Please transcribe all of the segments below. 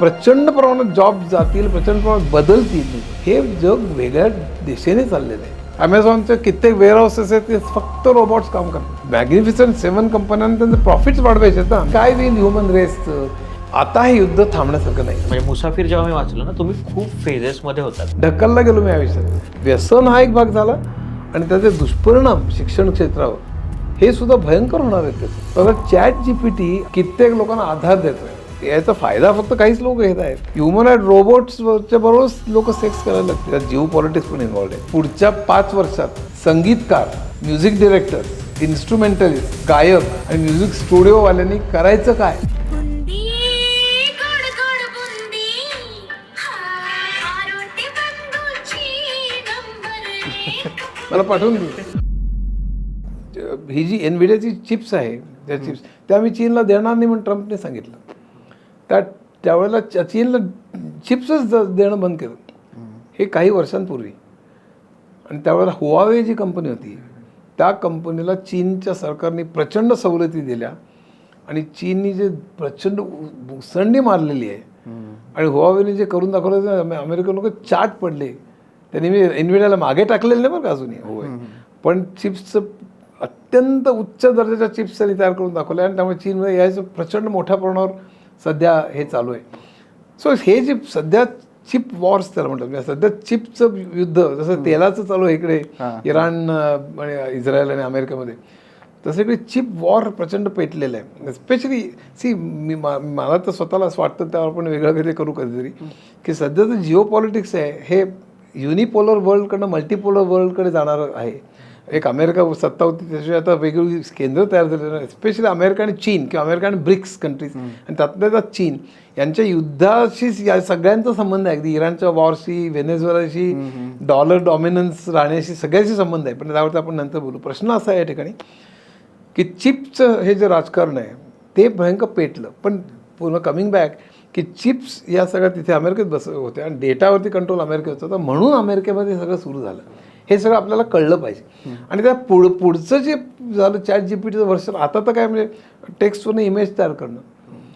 प्रचंड प्रमाणात जॉब जातील, प्रचंड प्रमाणात बदलतील. हे जग वेगळ्या दिशेने चाललेलं आहे. अमेझॉनचे कित्येक वेअरहाऊसेस आहेत ते फक्त रोबोट्स काम करतात. मॅग्निफिसंट 7 कंपन्यांना त्यांचे प्रॉफिट्स वाढवायचे ना. काय होईल ह्युमन रेसचं? आता हे युद्ध थांबण्यासारखं नाही. म्हणजे मुसाफिर जेव्हा मी वाचलं ना, तुम्ही खूप फेजेसमध्ये होतात. ढकलला गेलो मी आयुष्यात. व्यसन हा एक भाग झाला आणि त्याचे दुष्परिणाम शिक्षण क्षेत्रावर हे सुद्धा भयंकर होणार आहेत. त्याचे बघा, ChatGPT कित्येक लोकांना आधार देतोय. याचा फायदा फक्त काहीच लोक घेत आहेत. ह्युमनॉइड रोबोट्सच्या बरोबरच लोक सेक्स करायला लागतात. त्यात जिओ पॉलिटिक्स पण इन्व्हॉल्ड आहे. पुढच्या 5 वर्षात संगीतकार, म्युझिक डिरेक्टर, इन्स्ट्रुमेंटलिस्ट, गायक आणि म्युझिक स्टुडिओवाल्यांनी करायचं काय? मला पाठवून दे. ही जी एनव्हिडियाची चिप्स आहे, त्या चिप्स त्या मी चीनला देणार नाही म्हणून ट्रम्पने सांगितलं. त्यावेळेला चीनला चिप्सच देणं बंद केलं, हे काही वर्षांपूर्वी. आणि त्यावेळेला हुआवे जी कंपनी होती, त्या कंपनीला चीनच्या सरकारने प्रचंड सवलती दिल्या आणि चीननी जे प्रचंड मुसंडी मारलेली आहे. आणि हुआवेने जे करून दाखवलं, अमेरिकन लोक चाट पडले. त्यांनी मी एनव्हिडियाला मागे टाकलेलं नाही बरं का अजूनही. होय, पण चिप्सचं अत्यंत उच्च दर्जाच्या चिप्स त्यांनी तयार करून दाखवल्या आणि त्यामुळे चीनमध्ये यायचं प्रचंड मोठ्या प्रमाणावर सध्या हे चालू आहे. सो हे जे सध्या चिप वॉर्स त्याला म्हणतात, सध्या चिपचं युद्ध जसं तेलाचं चालू आहे इकडे इराण आणि इस्रायल आणि अमेरिकेमध्ये, तसं इकडे चिप वॉर प्रचंड पेटलेलं आहे. स्पेशली मला तर स्वतःला असं वाटतं, त्यावर आपण वेगळं काहीतरी करू कधीतरी, की सध्याचं जिओ पॉलिटिक्स आहे हे युनिपोलर वर्ल्डकडनं मल्टीपोलर वर्ल्डकडे जाणारं आहे. एक अमेरिका सत्ता होती, त्याच्याशिवाय आता वेगवेगळी केंद्र तयार झालेली, स्पेशली अमेरिका आणि चीन किंवा अमेरिका आणि ब्रिक्स कंट्रीज आणि त्यातल्या त्यात चीन यांच्या युद्धाशी या सगळ्यांचा संबंध आहे. अगदी इराणच्या वॉरशी, व्हेनेझुएलाशी, डॉलर डॉमिनन्स राहण्याशी सगळ्याशी संबंध आहे. पण त्यावरती आपण नंतर बोलू. प्रश्न असा आहे या ठिकाणी की चिपचं हे जे राजकारण आहे ते भयंकर पेटलं. पण पूर्ण कमिंग बॅक की चिप्स या सगळ्या तिथे अमेरिकेत होत्या आणि डेटावरती कंट्रोल अमेरिकेत होता, म्हणून अमेरिकेमध्ये सगळं सुरू झालं. हे सगळं आपल्याला कळलं पाहिजे. आणि त्या पुढचं जे झालं ChatGPTचं व्हर्शन, आता तर काय म्हणजे टेक्स्टवरून इमेज तयार करणं.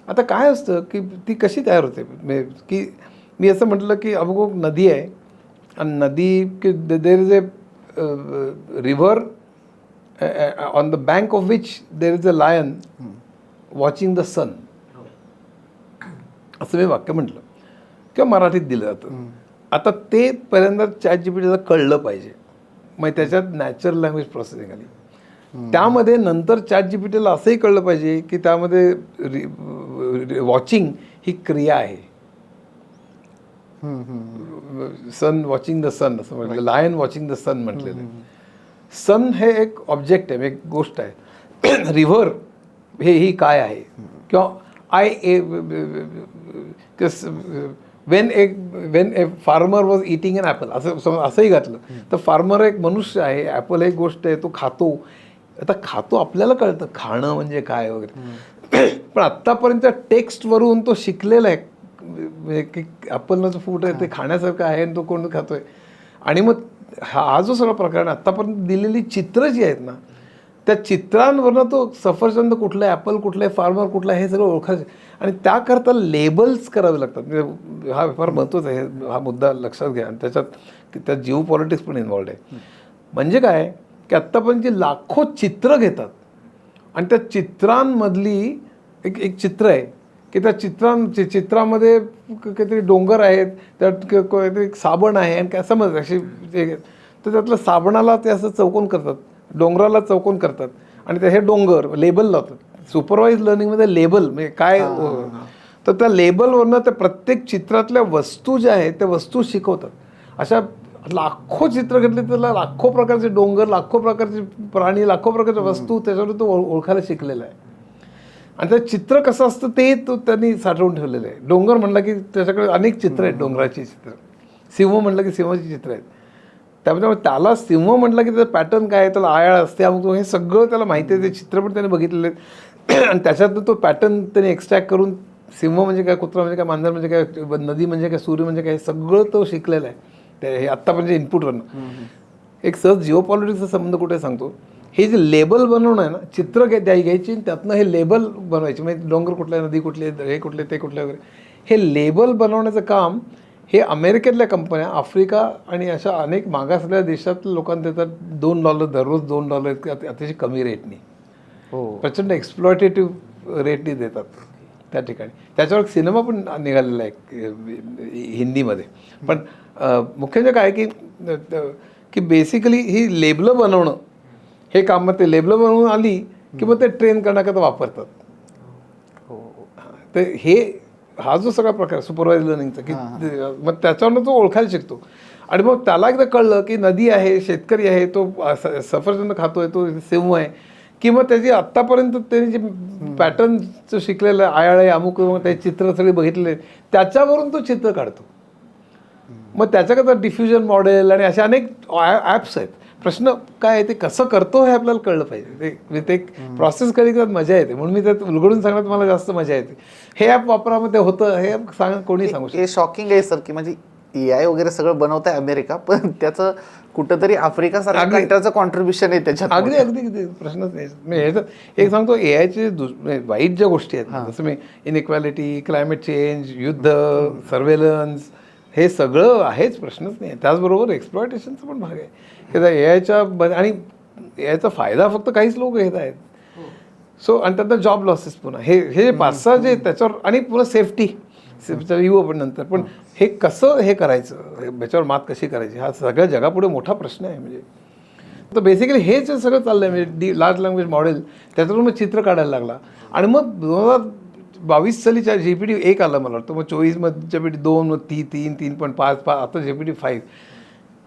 आता काय असतं की ती कशी तयार होते, की मी असं म्हटलं की अमुक नदी आहे आणि नदी की there is a river on the bank of which there is a lion watching the sun, असं मी वाक्य म्हटलं किंवा मराठीत दिलं जातं. आता ते पहिल्यांदा ChatGPTला कळलं पाहिजे, मग त्याच्यात नॅचरल लँग्वेज प्रोसेसिंग आली. त्यामध्ये नंतर ChatGPTला असंही कळलं पाहिजे की त्यामध्ये वॉचिंग ही क्रिया आहे. सन वॉचिंग द सन असं म्हटलं, लायन वॉचिंग द सन म्हटलेलं आहे. सन हे एक ऑब्जेक्ट आहे, एक गोष्ट आहे. रिव्हर ही काय आहे, किंवा when a farmer was eating an apple असंही घातलं तर फार्मर एक मनुष्य आहे, ॲपल एक गोष्ट आहे, तो खातो. आता खातो आपल्याला कळतं खाणं म्हणजे काय वगैरे, पण आत्तापर्यंत टेक्स्टवरून तो शिकलेला आहे की ॲपलनं जो फूड आहे ते खाण्यासारखं आहे आणि तो कोण खातोय. आणि मग हा जो सगळा प्रकार आत्तापर्यंत दिलेली चित्र जी आहेत ना, त्या चित्रांवरनं तो सफरचंद कुठलं आहे, ॲपल कुठलं आहे, फार्मर कुठला आहे, हे सगळं ओळखायचं. आणि त्याकरता लेबल्स करावे लागतात. म्हणजे हा फार महत्त्वाचा आहे, हा मुद्दा लक्षात घ्या. आणि त्यात जिओ पॉलिटिक्स पण इन्व्हॉल्ड आहे. म्हणजे काय की आत्तापर्यंत जे लाखो चित्र घेतात आणि त्या चित्रांमधली एक चित्र आहे की त्या चित्रामध्ये काहीतरी डोंगर आहेत, त्यात काहीतरी साबण आहे आणि काय समज अशी, तर त्यातलं साबणाला ते असं चौकोन करतात, डोंगराला चौकोन करतात आणि ते हे डोंगर लेबल लावतात. सुपरवाइज लर्निंगमध्ये लेबल म्हणजे काय, तर त्या लेबलवरनं त्या प्रत्येक चित्रातल्या वस्तू ज्या आहेत त्या वस्तू शिकवतात. अशा लाखो चित्र घेतले, त्याला लाखो प्रकारचे डोंगर, लाखो प्रकारचे प्राणी, लाखो प्रकारच्या वस्तू त्याच्यावर तो ओळखायला शिकलेला आहे. आणि ते चित्र कसं असतं ते त्यांनी साठवून ठेवलेलं आहे. डोंगर म्हणलं की त्याच्याकडे अनेक चित्र आहेत, डोंगराची चित्र. सिंह म्हटलं की सिंहाची चित्र आहेत. त्यामुळे त्याला सिंह म्हटलं की त्याचं पॅटर्न काय आहे, त्याला आयाळ असते, हे सगळं त्याला माहिती आहे. ते चित्र पण त्याने बघितलेले आहेत आणि त्याच्यातनं तो पॅटर्न त्याने एक्स्ट्रॅक्ट करून सिंह म्हणजे काय, कुत्रा म्हणजे काय, मांजर म्हणजे काय, नदी म्हणजे काय, सूर्य म्हणजे काय, सगळं तो शिकलेला आहे. ते हे आत्तापर्यंत इनपुटवरनं. एक सहज जिओ पॉलिटिक्सचा संबंध कुठे सांगतो, हे जे लेबल बनवणं आहे ना, चित्र घ्यायची त्यातनं हे लेबल बनवायचे, म्हणजे डोंगर कुठले, नदी कुठली, हे कुठले, ते कुठले वगैरे, हे लेबल बनवण्याचं काम हे अमेरिकेतल्या कंपन्या, आफ्रिका आणि अशा अनेक मागासलेल्या देशातल्या लोकांना देतात. $2 दररोज $2 इतके अतिशय कमी रेटनी, हो. प्रचंड एक्सप्लॉटेटिव्ह रेटनी देतात त्या ठिकाणी. त्याच्यावर सिनेमा पण निघालेला आहे हिंदीमध्ये. पण मुख्य जे काय की बेसिकली ही लेबलं बनवणं हे काम, मग ते लेबलं बनवून आली की मग ते ट्रेन करण्याकरता वापरतात. तर हा जो सगळा प्रकार सुपरवाइज लर्निंगचा की मग त्याच्यावरनं तो ओळखायला शिकतो. आणि मग त्याला एकदा कळलं की नदी आहे, शेतकरी आहे, तो सफरचंद खातोय, तो सिंह आहे, की मग त्याची आत्तापर्यंत त्यांनी जे पॅटर्नचं शिकलेलं आहे, आयाळे अमुक, मग त्याचे चित्र सगळे बघितले, त्याच्यावरून तो चित्र काढतो. मग त्याच्याकरता डिफ्युजन मॉडेल आणि असे अनेक ॲप्स आहेत. प्रश्न काय आहे, ते कसं करतो हे आपल्याला कळलं पाहिजे. ते एक प्रोसेस कधी मजा येते, म्हणून मी त्यात उलगडून सांगण्यात मला जास्त मजा येते. हे ॲप वापरामध्ये होतं हे कोणी सांगू शकतो. हे शॉकिंग आहे सर, की म्हणजे AI वगैरे सगळं बनवत आहे अमेरिका, पण त्याचं कुठंतरी आफ्रिका सारख्या कंट्रीचं कॉन्ट्रीब्युशन आहे त्याच्यात. अगदी प्रश्नच नाही. मी एक सांगतो, AIचे वाईट ज्या गोष्टी आहेत, जसं मी इनइक्वॅलिटी, क्लायमेट चेंज, युद्ध, सर्वेलन्स, हे सगळं आहेच, प्रश्नच नाही. त्याचबरोबर एक्सप्लॉयटेशनचा पण भाग आहे की त्या AIच्या आणि AIचा फायदा फक्त काहीच लोक घेत आहेत. सो आणि त्यात जॉब लॉसेस पुन्हा हे 5-6 जे त्याच्यावर, आणि पुन्हा सेफ्टी येऊ आपण नंतर. पण हे कसं हे करायचं, याच्यावर मात कशी करायची, हा सगळ्या जगापुढे मोठा प्रश्न आहे. म्हणजे तर बेसिकली हेच सगळं चाललं आहे. म्हणजे लार्ज लँग्वेज मॉडेल, त्याच्यातून मग चित्र काढायला लागला. आणि मग 2022 सालीच्या GPT-1 आला मला वाटतं, मग 24मध्ये GPT-2, मग 3.5, आता GPT-5.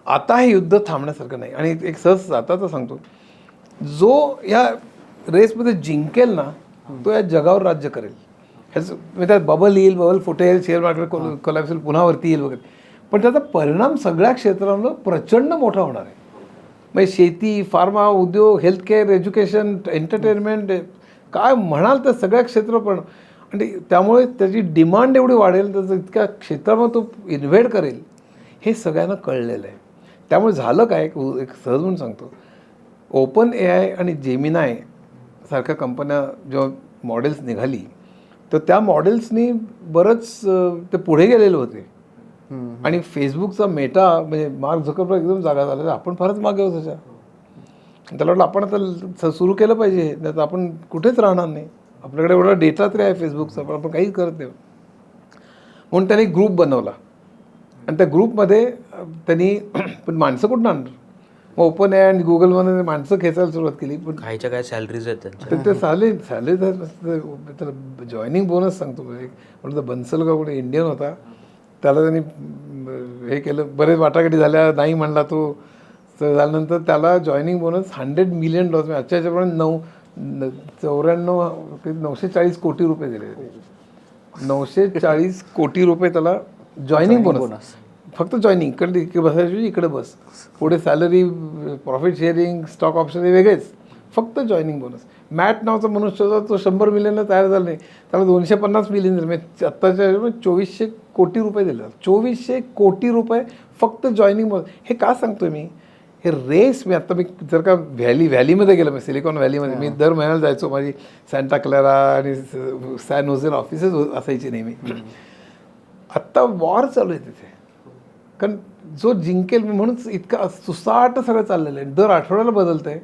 आता हे युद्ध थांबण्यासारखं नाही. आणि एक सहज आता सांगतो, जो या रेसमध्ये जिंकेल ना, तो या जगावर राज्य करेल. ह्याचं म्हणजे त्यात बबल येईल, बबल फुटेल, शेअर मार्केट कोलॅप्स होईल, पुन्हा वरती येईल वगैरे, पण त्याचा परिणाम सगळ्या क्षेत्रांवर प्रचंड मोठा होणार आहे. म्हणजे शेती, फार्मा उद्योग, हेल्थकेअर, एज्युकेशन, एंटरटेनमेंट, काय म्हणाल तर सगळ्या क्षेत्र. पण आणि त्यामुळे त्याची डिमांड एवढी वाढेल, त्याचं इतक्या क्षेत्रामध्ये तो इन्व्हेड करेल, हे सगळ्यांना कळलेलं आहे. त्यामुळे झालं काय, एक सहज म्हणून सांगतो, OpenAI आणि जेमिनाय सारख्या कंपन्या जेव्हा मॉडेल्स निघाली, तर त्या मॉडेल्सनी बरंच ते पुढे गेलेले होते. आणि फेसबुकचा मेटा म्हणजे मार्क झुकरबर्ग एकदम जागा झाला, आपण फारच मागे होतो त्याच्या. त्याला वाटलं आपण आता सुरू केलं पाहिजे, नाही तर आपण कुठेच राहणार नाही. आपल्याकडे एवढा डेटा तरी आहे फेसबुकचा, पण आपण काहीच करत नाही. म्हणून त्यांनी ग्रुप बनवला, आणि त्या ग्रुपमध्ये त्यांनी पण माणसं कुठून आणणार. मग OpenAI आणि गुगलमध्ये माणसं खेचायला सुरुवात केली. पण काहीच्या काय सॅलरीज आहेत त्यांच्या. ते सॅलरी त्याला जॉईनिंग बोनस सांगतो. म्हणून बन्सल का कुठे इंडियन होता, त्याला त्यांनी हे केलं, बरेच वाटाघाटी झाल्या, नाही म्हणला तो. झाल्यानंतर त्याला जॉईनिंग बोनस $100 मिलियन, आजच्या ह्याच्याप्रमाणे 940 कोटी रुपये दिले. 940 कोटी रुपये त्याला जॉईनिंग बोनस, फक्त जॉईनिंग. इकडे बसायची, इकडे बस, पुढे salary, profit sharing, stock option हे वेगळेच, फक्त जॉईनिंग बोनस. मॅट नावाचा मनुष्य होता, तो 100 मिलियनला तयार झाला नाही, त्याला 250 मिलियन दिले. म्हणजे आत्ताच्या 2400 कोटी रुपये दिले. 2400 कोटी रुपये फक्त जॉईनिंग बोनस. हे का सांगतोय मी, हे रेस, मी जर का व्हॅलीमध्ये गेलं, मी सिलिकॉन व्हॅलीमध्ये मी दर महिन्याला जायचो. माझी सॅन्टा क्लारा आणि सॅन होझे ऑफिसेस असायची नेहमी. आत्ता वॉर चालू आहे तिथे, कारण जो जिंकेल, म्हणून इतका सुसाट सगळं चाललेलं आहे, दर आठवड्याला बदलतं आहे.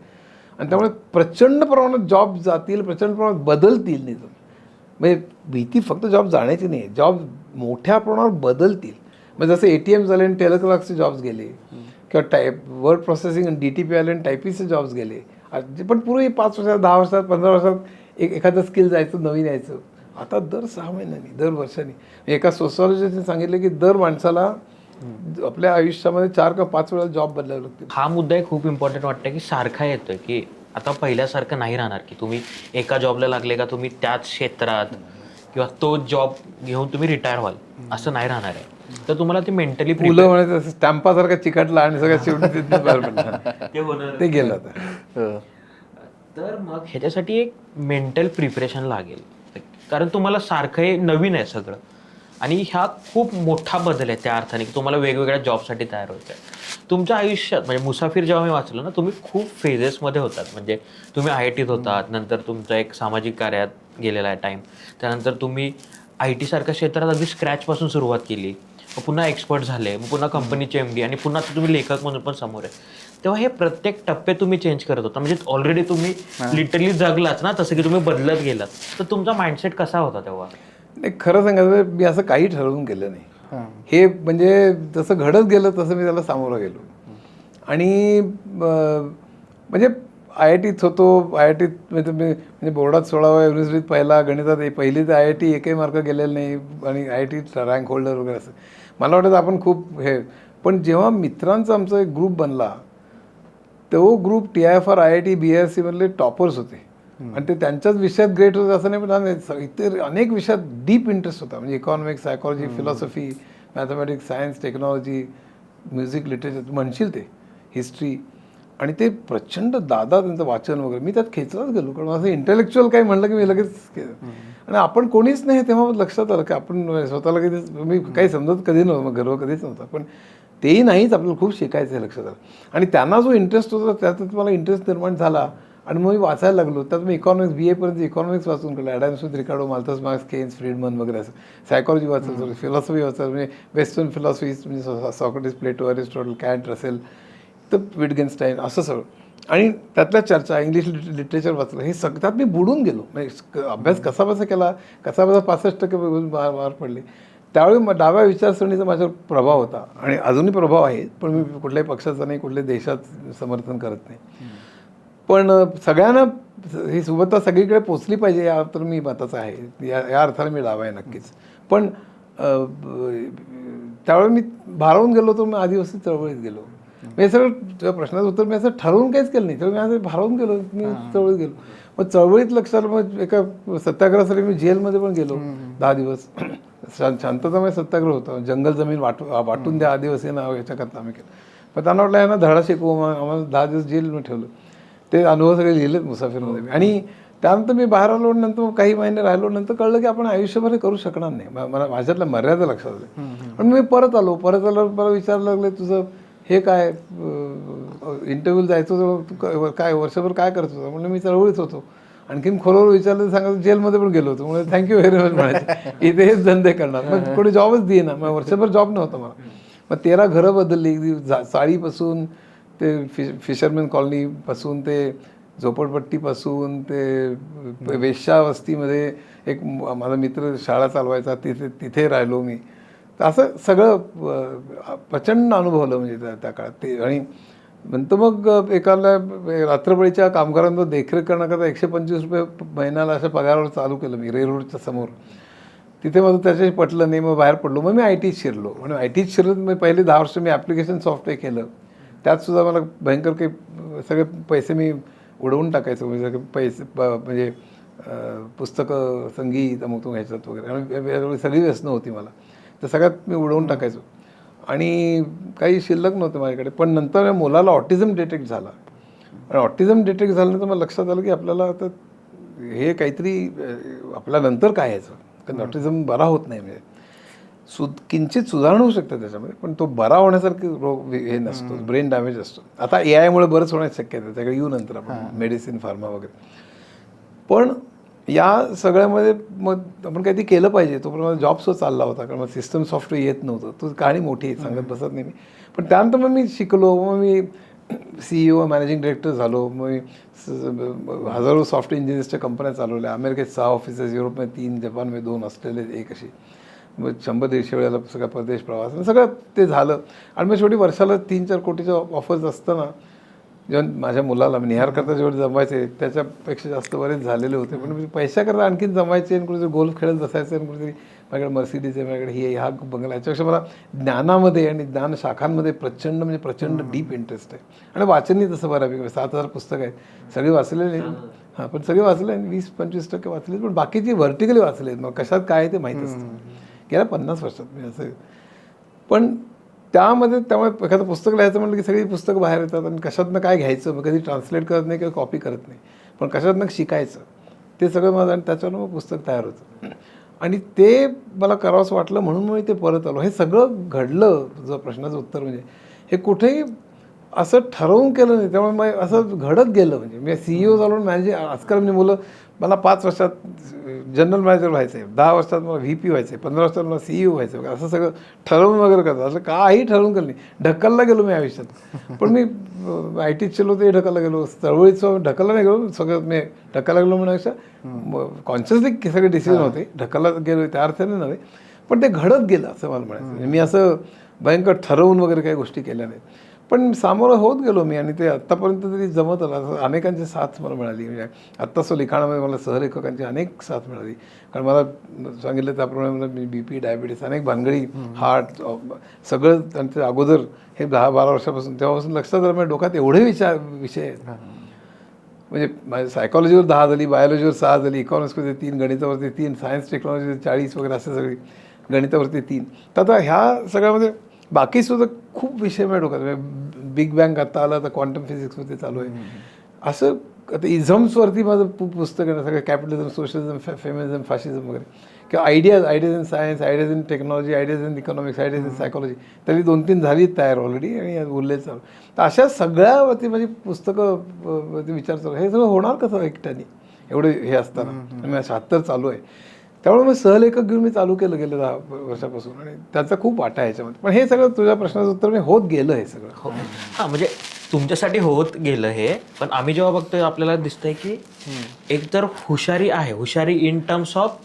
आणि त्यामुळे प्रचंड प्रमाणात जॉब जातील, प्रचंड प्रमाणात बदलतील. नाही म्हणजे भीती फक्त जॉब जाण्याची नाही, जॉब मोठ्या प्रमाणावर बदलतील. म्हणजे जसं ATM झाले आणि टेलिक्लर्कचे जॉब्स गेले, किंवा वर्ड प्रोसेसिंग आणि DTP आले आणि टायपिस्टचे जॉब्स गेले. पण पूर्वी 5 वर्षात, 10 वर्षात, 15 वर्षात एखादं स्किल जायचं, नवीन यायचं. आता दर 6 महिन्यांनी, दर वर्षांनी. एका सोशॉलॉजिस्टने सांगितलं की दर माणसाला आपल्या आयुष्यामध्ये 4 किंवा 5 वेळा जॉब बदलावे लागतील. हा मुद्दा खूप इम्पॉर्टंट वाटतं की सारखा येतोय की आता पहिल्यासारखं नाही राहणार की तुम्ही एका जॉबला लागले का तुम्ही त्याच क्षेत्रात किंवा तो जॉब घेऊन तुम्ही रिटायर व्हाल, असं नाही राहणार आहे. तर तुम्हाला ते मेंटली मुलं म्हणायचं स्टॅम्पासारखा चिकटला आणि सगळ्या शेवटी ते गेलं आता. तर मग ह्याच्यासाठी एक मेंटल प्रिपरेशन लागेल, कारण तुम्हाला सारखं हे नवीन आहे सगळं. आणि ह्या खूप मोठा बदल आहे त्या अर्थाने की तुम्हाला वेगवेगळ्या जॉबसाठी तयार व्हायचं आहे. तुमच्या आयुष्यात म्हणजे मुसाफिर जेव्हा मी वाचलं ना, तुम्ही खूप फेजेसमध्ये होतात. म्हणजे तुम्ही IITत होतात, नंतर तुमचा एक सामाजिक कार्यात गेलेला आहे टाईम, त्यानंतर तुम्ही IT सारख्या क्षेत्रात अगदी स्क्रॅचपासून सुरुवात केली, मग पुन्हा एक्सपर्ट झाले, मग पुन्हा कंपनीचे MD आणि पुन्हा तुम्ही लेखक म्हणून पण समोर आहे. तेव्हा हे प्रत्येक टप्पे तुम्ही चेंज करत होता. म्हणजे ऑलरेडी तुम्ही लिटरली जगलाच ना, तसं की तुम्ही बदलत गेलात. तर तुमचा माइंडसेट कसा होता तेव्हा? नाही, खरं सांगायचं मी असं काही ठरवून केलं नाही. हे म्हणजे जसं घडत गेलं तसं मी त्याला सामोरं गेलो. आणि म्हणजे IITत होतो. IITत म्हणजे बोर्डात 16व्या, युनिव्हर्सिटीत पहिला, गणितात पहिली तर IIT एकही मार्क गेलेला नाही आणि IIT रँक होल्डर वगैरे असं. मला वाटतं आपण खूप हे, पण जेव्हा मित्रांचा आमचा एक ग्रुप बनला, तो ग्रुप TIFR, IIT, BSc मधले टॉपर्स होते आणि ते त्यांच्याच विषयात ग्रेट होते असं नाही, पण इतर अनेक विषयात डीप इंटरेस्ट होता. म्हणजे economics, psychology, philosophy, mathematics, science, technology, music, literature, म्हणशील ते, हिस्ट्री. आणि ते प्रचंड दादा त्यांचं वाचन वगैरे, मी त्यात खेचलाच गेलो. कारण असं इंटेलेक्च्युअल काही म्हणलं की मी लगेच आणि आपण कोणीच नाही तेव्हा लक्षात आलं की आपण स्वतःला कधीच, मी काही समजत कधी नव्हतं, गर्व कधीच नव्हता, पण तेही नाहीच, आपल्याला खूप शिकायचं आहे लक्षात आलं. आणि त्यांना जो इंटरेस्ट होता त्यातच मला इंटरेस्ट निर्माण झाला आणि मग मी वाचायला लागलो. त्यात मी इकॉनॉमिक्स, BA पर्यंत इकॉनॉमिक्स वाचून केलं, Adam Smith, Ricardo, Malthus Marx, Keynes, Friedman वगैरे असं. सायकॉलॉजी वाचायचं, फिलॉसॉफी वाचायचं, म्हणजे वेस्टर्न फिलॉसॉफीज, म्हणजे Socrates, Plato, Aristotle, Kant, Russell, तर विटगेन्स्टाईन, असं सगळं. आणि त्यातल्या चर्चा, इंग्लिश लिटरेचर वाचलं, हे त्यात मी बुडून गेलो. म्हणजे अभ्यास कसा केला, कसा 65% मार्क पडले. त्यावेळी डाव्या विचारसरणीचा माझ्यावर प्रभाव होता आणि अजूनही प्रभाव आहे, पण मी कुठल्याही पक्षाचं नाही, कुठल्याही देशात समर्थन करत नाही. पण सगळ्यांना ही सुबत्ता सगळीकडे पोचली पाहिजे या तर मी मताचा आहे, या अर्थाने मी डावा आहे नक्कीच. पण त्यावेळी मी भारावून गेलो होतो, मी आदिवासी चळवळीत गेलो. मी सगळं प्रश्नाचं उत्तर मी असं ठरवून काहीच केलं नाही, तर मी असं भारावून गेलो, मी चळवळीत गेलो. मग चळवळीत लक्षात, मग एका सत्याग्रहासाठी मी जेलमध्ये पण गेलो 10 दिवस. शांततामय सत्याग्रह होता, जंगल जमीन वाटून द्या आदिवासींना, याच्याकरता आम्ही केलं. पण त्यांना वाटलं यांना धडा शिकवू, आम्हाला 10 दिवस जेलमध्ये ठेवलं. ते अनुभव सगळे लिहिलेत मुसाफिरमध्ये. आणि त्यानंतर मी बाहेर आलो, नंतर काही महिने राहिलो, नंतर कळलं की आपण आयुष्यभर हे करू शकणार नाही. मला माझ्यातल्या मर्यादा लक्षात आल्या. पण मी परत आलो मला विचारायला लागले, तुझं हे काय, इंटरव्ह्यूला जायचं होतं, काय वर्षभर काय करत होतं? म्हणलं मी चळवळीत होतो. आणखीन खोलवर विचारलं तर सांगायचं जेलमध्ये पण गेलो होतो. म्हणजे थँक्यू व्हेरी मच म्हणायचं, इथे हेच धंदे करणार. मग कोणी जॉबच दिए ना, मग वर्षभर जॉब नव्हता मला. मग 13 घरं बदलली, चाळीपासून ते फिशरमॅन कॉलनीपासून ते झोपडपट्टीपासून ते वेश्यावस्तीमध्ये एक माझा मित्र शाळा चालवायचा, तिथे राहिलो मी. तर असं सगळं प्रचंड अनुभवलं म्हणजे त्या काळात ते. आणि नंतर मग एकाला रात्रपळीच्या कामगारांवर देखरेख करण्याकरता 125 रुपये महिन्याला अशा पगारावर चालू केलं मी रेलरोडच्या समोर. तिथे माझं त्याच्याशी पटलं नाही, मग बाहेर पडलो. मग मी ITत शिरलो. म्हणून ITत शिरलो. मी पहिले 10 वर्ष मी ॲप्लिकेशन सॉफ्टवेअर केलं. त्यातसुद्धा मला भयंकर काही सगळे पैसे मी उडवून टाकायचो. म्हणजे पैसे म्हणजे पुस्तकं, संगीत, अमुक ह्याच्यात वगैरे. आणि सगळी व्यसनं होती मला, तर सगळ्यात मी उडवून टाकायचो आणि काही शिल्लक नव्हतं माझ्याकडे. पण नंतर मुलाला ऑटिझम डिटेक्ट झाला आणि ऑटिझम डिटेक्ट झाल्यानंतर मला लक्षात आलं की आपल्याला आता हे काहीतरी आपल्याला नंतर काय यायचं, कारण ऑटिझम बरा होत नाही. म्हणजे किंचित सुधारणा होऊ शकते त्याच्यामध्ये, पण तो बरा होण्यासारखं रोग हे नसतो, ब्रेन डॅमेज असतो. आता AI मुळे बरंच होण्याची शक्यता आहे, त्याकडे येऊ नंतर आपण, मेडिसिन, फार्मा वगैरे. पण या सगळ्यामध्ये मग आपण काहीतरी केलं पाहिजे. तोपर्यंत जॉबसुद्धा चालला होता, कारण मग सिस्टम सॉफ्टवेअर येत नव्हतं. तो कहाणी मोठी आहे, सांगत बसत नाही मी. पण त्यानंतर मग मी शिकलो. मग मी CEO, मॅनेजिंग डायरेक्टर झालो. मग मी हजारो सॉफ्टवेअर इंजिनियर्सच्या कंपन्या चालवल्या. अमेरिकेत 6 ऑफिसेस, युरोपमध्ये 3, जपानमध्ये 2, ऑस्ट्रेलियात 1 अशी. मग 100-150 वेळेला सगळा परदेश प्रवास, सगळं ते झालं. आणि मग शेवटी वर्षाला 3-4 कोटीच्या ऑफर्स असताना जेव्हा माझ्या मुलाला निहारकरता जेवढे जमायचे त्याच्यापेक्षा जास्त बरेच झालेले होते. पण पैशाकरता आणखीन जमायचे आणि कुठेतरी गोल्फ खेळत बसायचं आणि कुठेतरी माझ्याकडे मर्सिडीज आहे, माझ्याकडे हा बंगला. याच्यापेक्षा मला ज्ञानामध्ये आणि ज्ञान शाखांमध्ये प्रचंड डीप इंटरेस्ट आहे. आणि वाचनही तसं बऱ्यापैकी 7,000 पुस्तकं आहेत, सगळी वाचलेली. हां, पण सगळे वाचले आणि 20-25% वाचले, पण बाकीची व्हर्टिकली वाचले आहेत. मग कशात काय आहे ते माहीत असतं गेल्या 50 वर्षात मी असं. पण त्यामुळे एखादं पुस्तक लिहायचं म्हटलं की सगळी पुस्तकं बाहेर येतात आणि कशातनं काय घ्यायचं, मग कधी ट्रान्सलेट करत नाही किंवा कॉपी करत नाही, पण कशातनं शिकायचं ते सगळं माझं. आणि त्याच्यावर मग पुस्तक तयार होतं आणि ते मला करावंसं वाटलं, म्हणून मी ते परत आलो. हे सगळं घडलं, जो प्रश्नाचं उत्तर म्हणजे हे कुठेही असं ठरवून केलं नाही, त्यामुळे मग असं घडत गेलं. म्हणजे मी CEO झालो, मॅनेजिंग. आजकाल म्हणजे मुलं मला 5 वर्षात जनरल मॅनेजर व्हायचं आहे, 10 वर्षात मला VP व्हायचं आहे, 15 वर्षात मला CEO व्हायचं आहे, असं सगळं ठरवून वगैरे करतात. असं काही ठरवून केलं नाही. ढकलला गेलो मी आयुष्यात. पण मी IT चलो ते ढकलला गेलो, चळवळीत ढकलला नाही गेलो, सगळं मी ढकलला गेलो म्हणण्यापेक्षा कॉन्शियसली सगळे डिसिजन होते, ढकलला गेलो त्या अर्थाने नव्हे, पण ते घडत गेलं असं मला म्हणायचं. मी असं भयंकर ठरवून वगैरे काही गोष्टी केल्या नाहीत, पण सामोरं होत गेलो मी आणि ते आत्तापर्यंत तरी जमत आलं. असं अनेकांची साथ मला मिळाली. म्हणजे आत्ताच लिखाणामध्ये मला सहलेखकांची अनेक साथ मिळाली. कारण मला सांगितलं त्याप्रमाणे मला BP, डायबिटीस, अनेक भानगडी, हार्ट, सगळं त्यांच्या अगोदर हे 10-12 वर्षापासून तेव्हापासून लक्षात आलं. माझ्या डोक्यात एवढे विषय आहेत. म्हणजे माझ्या सायकॉलॉजीवर 10 झाली, बायोलॉजीवर 6 झाली, इकॉनॉमिक्समध्ये 3, गणितावरती 3, सायन्स टेक्नॉलॉजी 40 वगैरे असं सगळी, गणितावरती 3. तर आता ह्या सगळ्यामध्ये बाकीसुद्धा खूप विषय माझ्या डोक्यात. बिग बँग आता आला, तर क्वांटम फिजिक्समध्ये चालू आहे. असं आता इझम्सवरती माझं पुस्तक आहे, सगळं कॅपिटलिझम, सोशलिझम, फेमिनिझम, फाशिझम वगैरे, किंवा ideas in science, ideas in technology, ideas in economics, ideas in psychology, तरी 2-3 झाली तयार ऑलरेडी आणि उरले चालू. तर अशा सगळ्यावरती माझी पुस्तकं विचार चालू. हे सगळं होणार कसं एकट्याने एवढे हे असताना? मी 76 चालू आहे. त्यामुळे मग सहलेखक घेऊन मी चालू केलं गेलं 10 वर्षापासून, आणि त्याचा खूप वाटा आहे याच्यामध्ये. पण हे सगळं तुझ्या प्रश्नाचं उत्तर मी होत गेलं हे सगळं. हां, म्हणजे तुमच्यासाठी होत गेलं हे, पण आम्ही जेव्हा बघतोय आपल्याला दिसतंय की एक तर हुशारी आहे, हुशारी इन टर्म्स ऑफ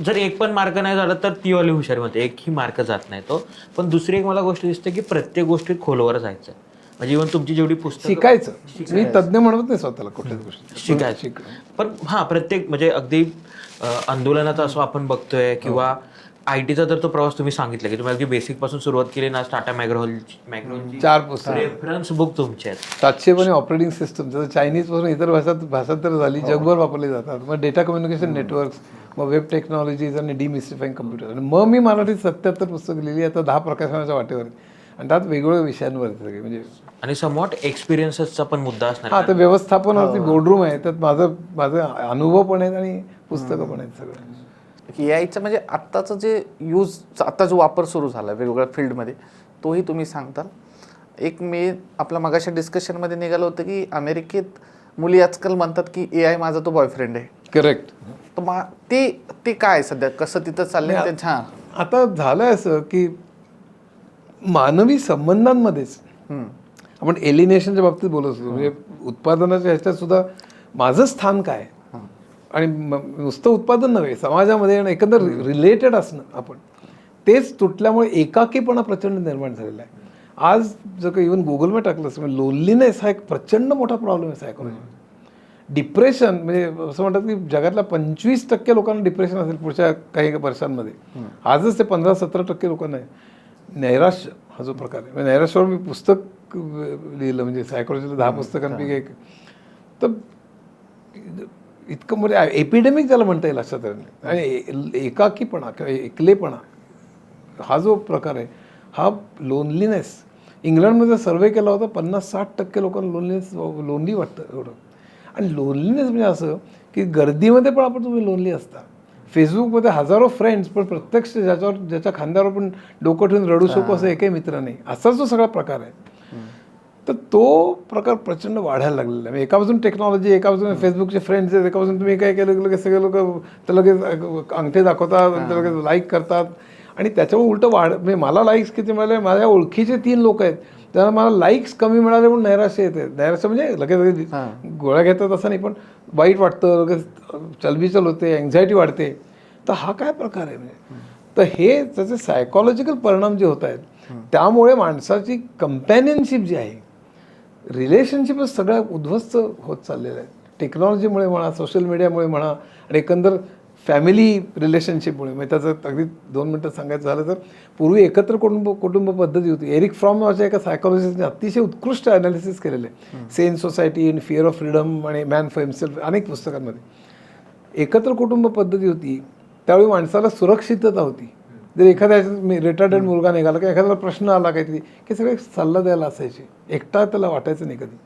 जर एक पण मार्क नाही झाला तर ती वाली हुशारीमध्ये एकही मार्क जात नाही तो. पण दुसरी एक मला गोष्ट दिसते की प्रत्येक गोष्टीत खोलवर जायचं. म्हणजे इव्हन तुमची जेवढी पुस्तकं शिकायचं, मी तज्ज्ञ म्हणत नाही स्वतःला कुठल्याच गोष्टी, शिकायचं. पण हां, प्रत्येक म्हणजे अगदी आंदोलनात असं आपण बघतोय, किंवा IT चा तर तो प्रवास तुम्ही सांगितलं की तुम्ही अगदी बेसिक पासून सुरुवात केली ना. टाटा मॅग्रोची 4 पुस्तकं, रेफरन्स बुक तुमचे आहेत. 700 ऑपरेटिंग सिस्टम, जसं चायनीजपासून इतर भाषांतर झाली, जगभर वापरले जातात. मग डेटा कम्युनिकेशन नेटवर्क्स, मग वेब टेक्नॉलॉजीज आणि डिमिस्टिफाईंग कम्प्युटर. आणि मग मी मराठीत 77 पुस्तकं लिहिली, आता 10 प्रकाशनाच्या वाटेवर, आणि त्यात वेगवेगळ्या विषयांवर सगळे. म्हणजे आणि समवॉट एक्सपिरियन्सेसचा पण मुद्दा असणार. हां, तर व्यवस्थापनावरती बोर्डरूम आहे, त्यात माझं अनुभव पण आहेत आणि पुस्तकं पण आहेत सगळं. AIचं म्हणजे आत्ताचं जे आता जो वापर सुरू झाला वेगवेगळ्या फील्डमध्ये, तोही तुम्ही सांगताल. एक मी आपल्या मगाच्या डिस्कशनमध्ये निघालं होतं की अमेरिकेत मुली आजकाल म्हणतात की AI माझा तो बॉयफ्रेंड आहे. करेक्ट. तर ते काय सध्या कसं तिथं चाललंय त्यांच्या? आता झालंय असं की मानवी संबंधांमध्येच आपण एलिनेशनच्या बाबतीत बोलत असतो. म्हणजे उत्पादनाच्या ह्याच्यात सुद्धा माझं स्थान काय, आणि नुसतं उत्पादन नव्हे, समाजामध्ये आणि एकंदर रिलेटेड असणं आपण, तेच तुटल्यामुळे एकाकीपणा प्रचंड निर्माण झालेला आहे. आज जर का इव्हन गुगलमध्ये टाकलं असं, लोनलीनेस हा एक प्रचंड मोठा प्रॉब्लेम आहे सायकोलॉजी. डिप्रेशन म्हणजे असं म्हणतात की जगातल्या 25% लोकांना डिप्रेशन असेल पुढच्या काही वर्षांमध्ये. आजच ते 15-17% लोकांना आहे. नैराश्य हा जो प्रकार आहे, म्हणजे नैराश्यावर मी पुस्तक लिहिलं, म्हणजे सायकोलॉजीला 10 पुस्तकांपैकी एक. तर इतकं म्हणजे एपिडेमिक ज्याला म्हणता येईल अशा तऱ्हेने. आणि एकाकीपणा किंवा एकलेपणा हा जो प्रकार आहे, हा लोनलीनेस, इंग्लंडमध्ये सर्वे केला होता, 50-60% लोकांना लोनली वाटतं एवढं. आणि लोनलीनेस म्हणजे असं की गर्दीमध्ये पण आपण तुम्ही लोनली असता, फेसबुकमध्ये हजारो फ्रेंड्स, पण प्रत्यक्ष ज्याच्या खांद्यावर पण डोकं ठेवून रडू शकू असं एकही मित्र नाही, असा जो सगळा प्रकार आहे. तर तो प्रकार प्रचंड वाढायला लागलेला आहे. एका बाजून टेक्नॉलॉजी, एका बाजून फेसबुकचे फ्रेंड्स आहेत, एका बाजून तुम्ही काय केलं लगेच सगळे लोक तर लगेच अंगठे दाखवतात, लगेच लाईक करतात. आणि त्याच्यामुळे उलटं म्हणजे मला लाईक्स किती मिळाले, माझ्या ओळखीचे 3 लोक आहेत, त्यांना मला लाईक्स कमी मिळाले म्हणून नैराश्य येते. नैराश्य म्हणजे लगेच गोळ्या घेतात असं नाही, पण वाईट वाटतं, लगेच चलबिचल होते, एन्झायटी वाढते. तर हा काय प्रकार आहे म्हणजे? तर हे त्याचे सायकॉलॉजिकल परिणाम जे होत आहेत, त्यामुळे माणसाची कंपॅनियनशिप जी आहे, रिलेशनशिपच सगळ्या उद्ध्वस्त होत चाललेलं आहे. टेक्नॉलॉजीमुळे म्हणा, सोशल मीडियामुळे म्हणा, आणि एकंदर फॅमिली रिलेशनशिपमुळे. म्हणजे त्याचं अगदी 2 मिनटं सांगायचं झालं तर, पूर्वी एकत्र कुटुंब पद्धती होती. एरिक फ्रॉम नावाच्या एका सायकॉलॉजिस्टने अतिशय उत्कृष्ट ॲनालिसिस केलेलं आहे, Sen society in fear of freedom आणि मॅन फॉर हिमसेल्फ, अनेक पुस्तकांमध्ये. एकत्र कुटुंब पद्धती होती त्यावेळी माणसाला सुरक्षितता होती. जर एखाद्या रिटायर्ड मुलगा निघाला किंवा एखाद्याला प्रश्न आला काहीतरी, की सगळे सल्ला द्यायला असायचे, एकटा त्याला वाटायचं नाही कधी.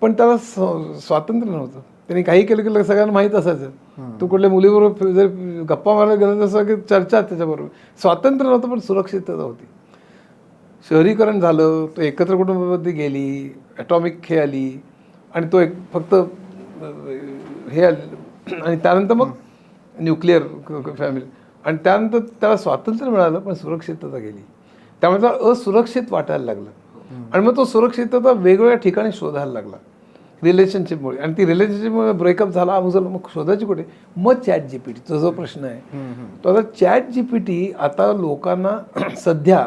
पण त्याला स्वातंत्र्य नव्हतं, त्यांनी काही केलं की सगळ्यांना माहीत असायचं. तू कुठल्या मुलीबरोबर जर गप्पा मारायला गेलं तसं की चर्चा त्याच्याबरोबर. स्वातंत्र्य नव्हतं पण सुरक्षितता होती. शहरीकरण झालं, तो एकत्र कुटुंब पद्धती गेली, ॲटॉमिक हे आली, आणि तो एक फक्त हे आलेलं आणि त्यानंतर मग न्यूक्लिअर फॅमिली आणि त्यानंतर त्याला स्वातंत्र्य मिळालं पण सुरक्षितता गेली. त्यामुळे त्याला असुरक्षित वाटायला लागलं आणि मग तो सुरक्षितता वेगवेगळ्या ठिकाणी शोधायला लागला रिलेशनशिपमुळे आणि ती रिलेशनशिपमुळे ब्रेकअप झाला मग शोधायची कुठे. मग चॅट-जीपीटी तो जो प्रश्न आहे तो आता चॅट-जीपीटी आता लोकांना सध्या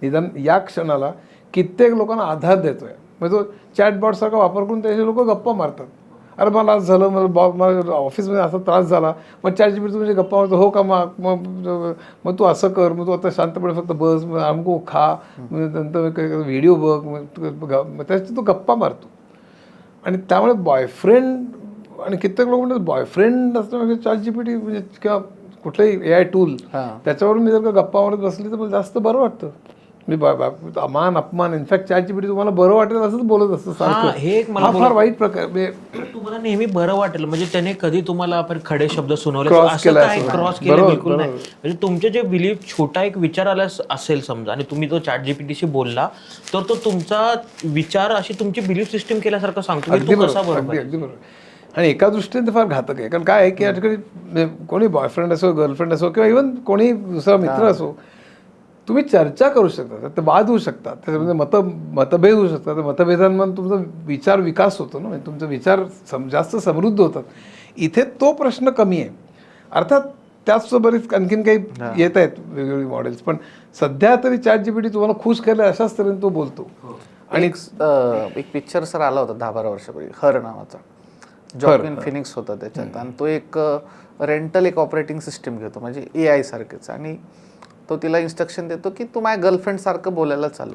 निदान या क्षणाला कित्येक लोकांना आधार देतोय. म्हणजे तो चॅटबॉटसारखा वापर करून त्याचे लोक गप्पा मारतात. अरे मला आज झालं मला ऑफिसमध्ये असा त्रास झाला मग चॅट-जीपीटी म्हणजे गप्पा मारतो. हो का मग तू असं कर मग तू आता शांतपणे फक्त बस मग आमको खा नंतर व्हिडिओ बघ मग त्याची तो गप्पा मारतो. आणि त्यामुळे बॉयफ्रेंड आणि कित्येक लोक म्हणतात बॉयफ्रेंड असतं म्हणजे चॅट-जीपीटी म्हणजे किंवा कुठलंही AI टूल त्याच्यावरून मी जर का गप्पा मारत बसली तर मला जास्त बरं वाटतं. मी अमान अपमान इनफॅक्ट चॅट-जीपीटी तुम्हाला बरं वाटेल असंच बोलत असतं सारखं. हा फार वाईट प्रकार. तुम्हाला नेहमी बरं वाटेल म्हणजे त्याने कधी तुम्हाला आपण खडे शब्द सुनावले क्रॉस केला क्रॉस केले बिलकुल नाही. म्हणजे तुमचे जे बिलीफ छोटा एक विचार आला असेल समजा आणि तुम्ही तो चॅट-जीपीटीशी बोलला तर तो तुमचा विचार अशी तुमची बिलीफ सिस्टीम केल्यासारखं सांगतो की तो कसा बरोबर. अगदी बरोबर. आणि एका दृष्टीने ते फार घातक आहे. कारण काय आहे की या ठिकाणी कोणी बॉयफ्रेंड असो गर्लफ्रेंड असो किंवा इव्हन कोणी दुसरा मित्र असो तुम्ही चर्चा करू शकता ते वाद होऊ शकतात त्याच्यामध्ये मतभेद होऊ शकतात. मतभेदांमध्ये तुमचा विचार विकास होतो ना म्हणजे तुमचे विचार जास्त समृद्ध होतात. इथे तो प्रश्न कमी आहे. अर्थात त्याच बरीच आणखीन काही येत आहेत वेगवेगळी मॉडेल्स पण सध्या तरी चॅट-जीपीटी तुम्हाला खुश केलं अशाच तऱ्हेने तो बोलतो. आणि एक पिक्चर सर आला होता 10-12 वर्षापूर्वी हर नावाचा जॉक्विन फिनिक्स होता त्याच्यात आणि तो एक रेंटल एक ऑपरेटिंग सिस्टीम घेतो म्हणजे AI सारखेच आणि तो तिला इन्स्ट्रक्शन देतो की तू माझ्या गर्लफ्रेंड सारखं बोलायला चालू.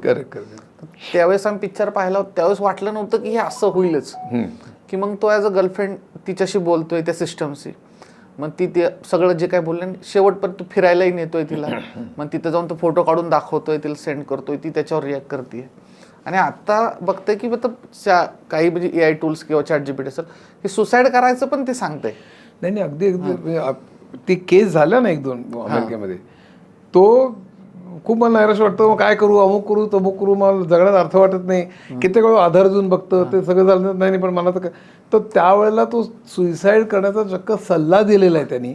त्यावेळेस आम्ही पिक्चर पाहिला त्यावेळेस वाटलं नव्हतं की हे असं होईलच की मग तो ॲज अ गर्लफ्रेंड तिच्याशी बोलतोय त्या सिस्टमशी मग ती ते सगळं जे काय बोललं शेवटपर्यंत तू फिरायलाही नेतोय तिला मग तिथं जाऊन तो फोटो काढून दाखवतोय तिला सेंड करतोय ती त्याच्यावर रिॲक्ट करते. आणि आता बघतंय की काही म्हणजे AI टूल्स किंवा चॅट-जीपीटी असेल हे सुसाईड करायचं पण ते सांगतंय. नाही अगदी ती केस झाल्या ना 1-2 अमेरिकेमध्ये तो खूप मला नैराश वाटतं. मग काय करू अमुक करू तमुक करू मला जगण्यात अर्थ वाटत नाही. कित्येक वेळा आधार देऊन बघतं ते सगळं झालं नाही पण मला तर त्यावेळेला तो सुइसाईड करण्याचा चक्क सल्ला दिलेला आहे त्यांनी.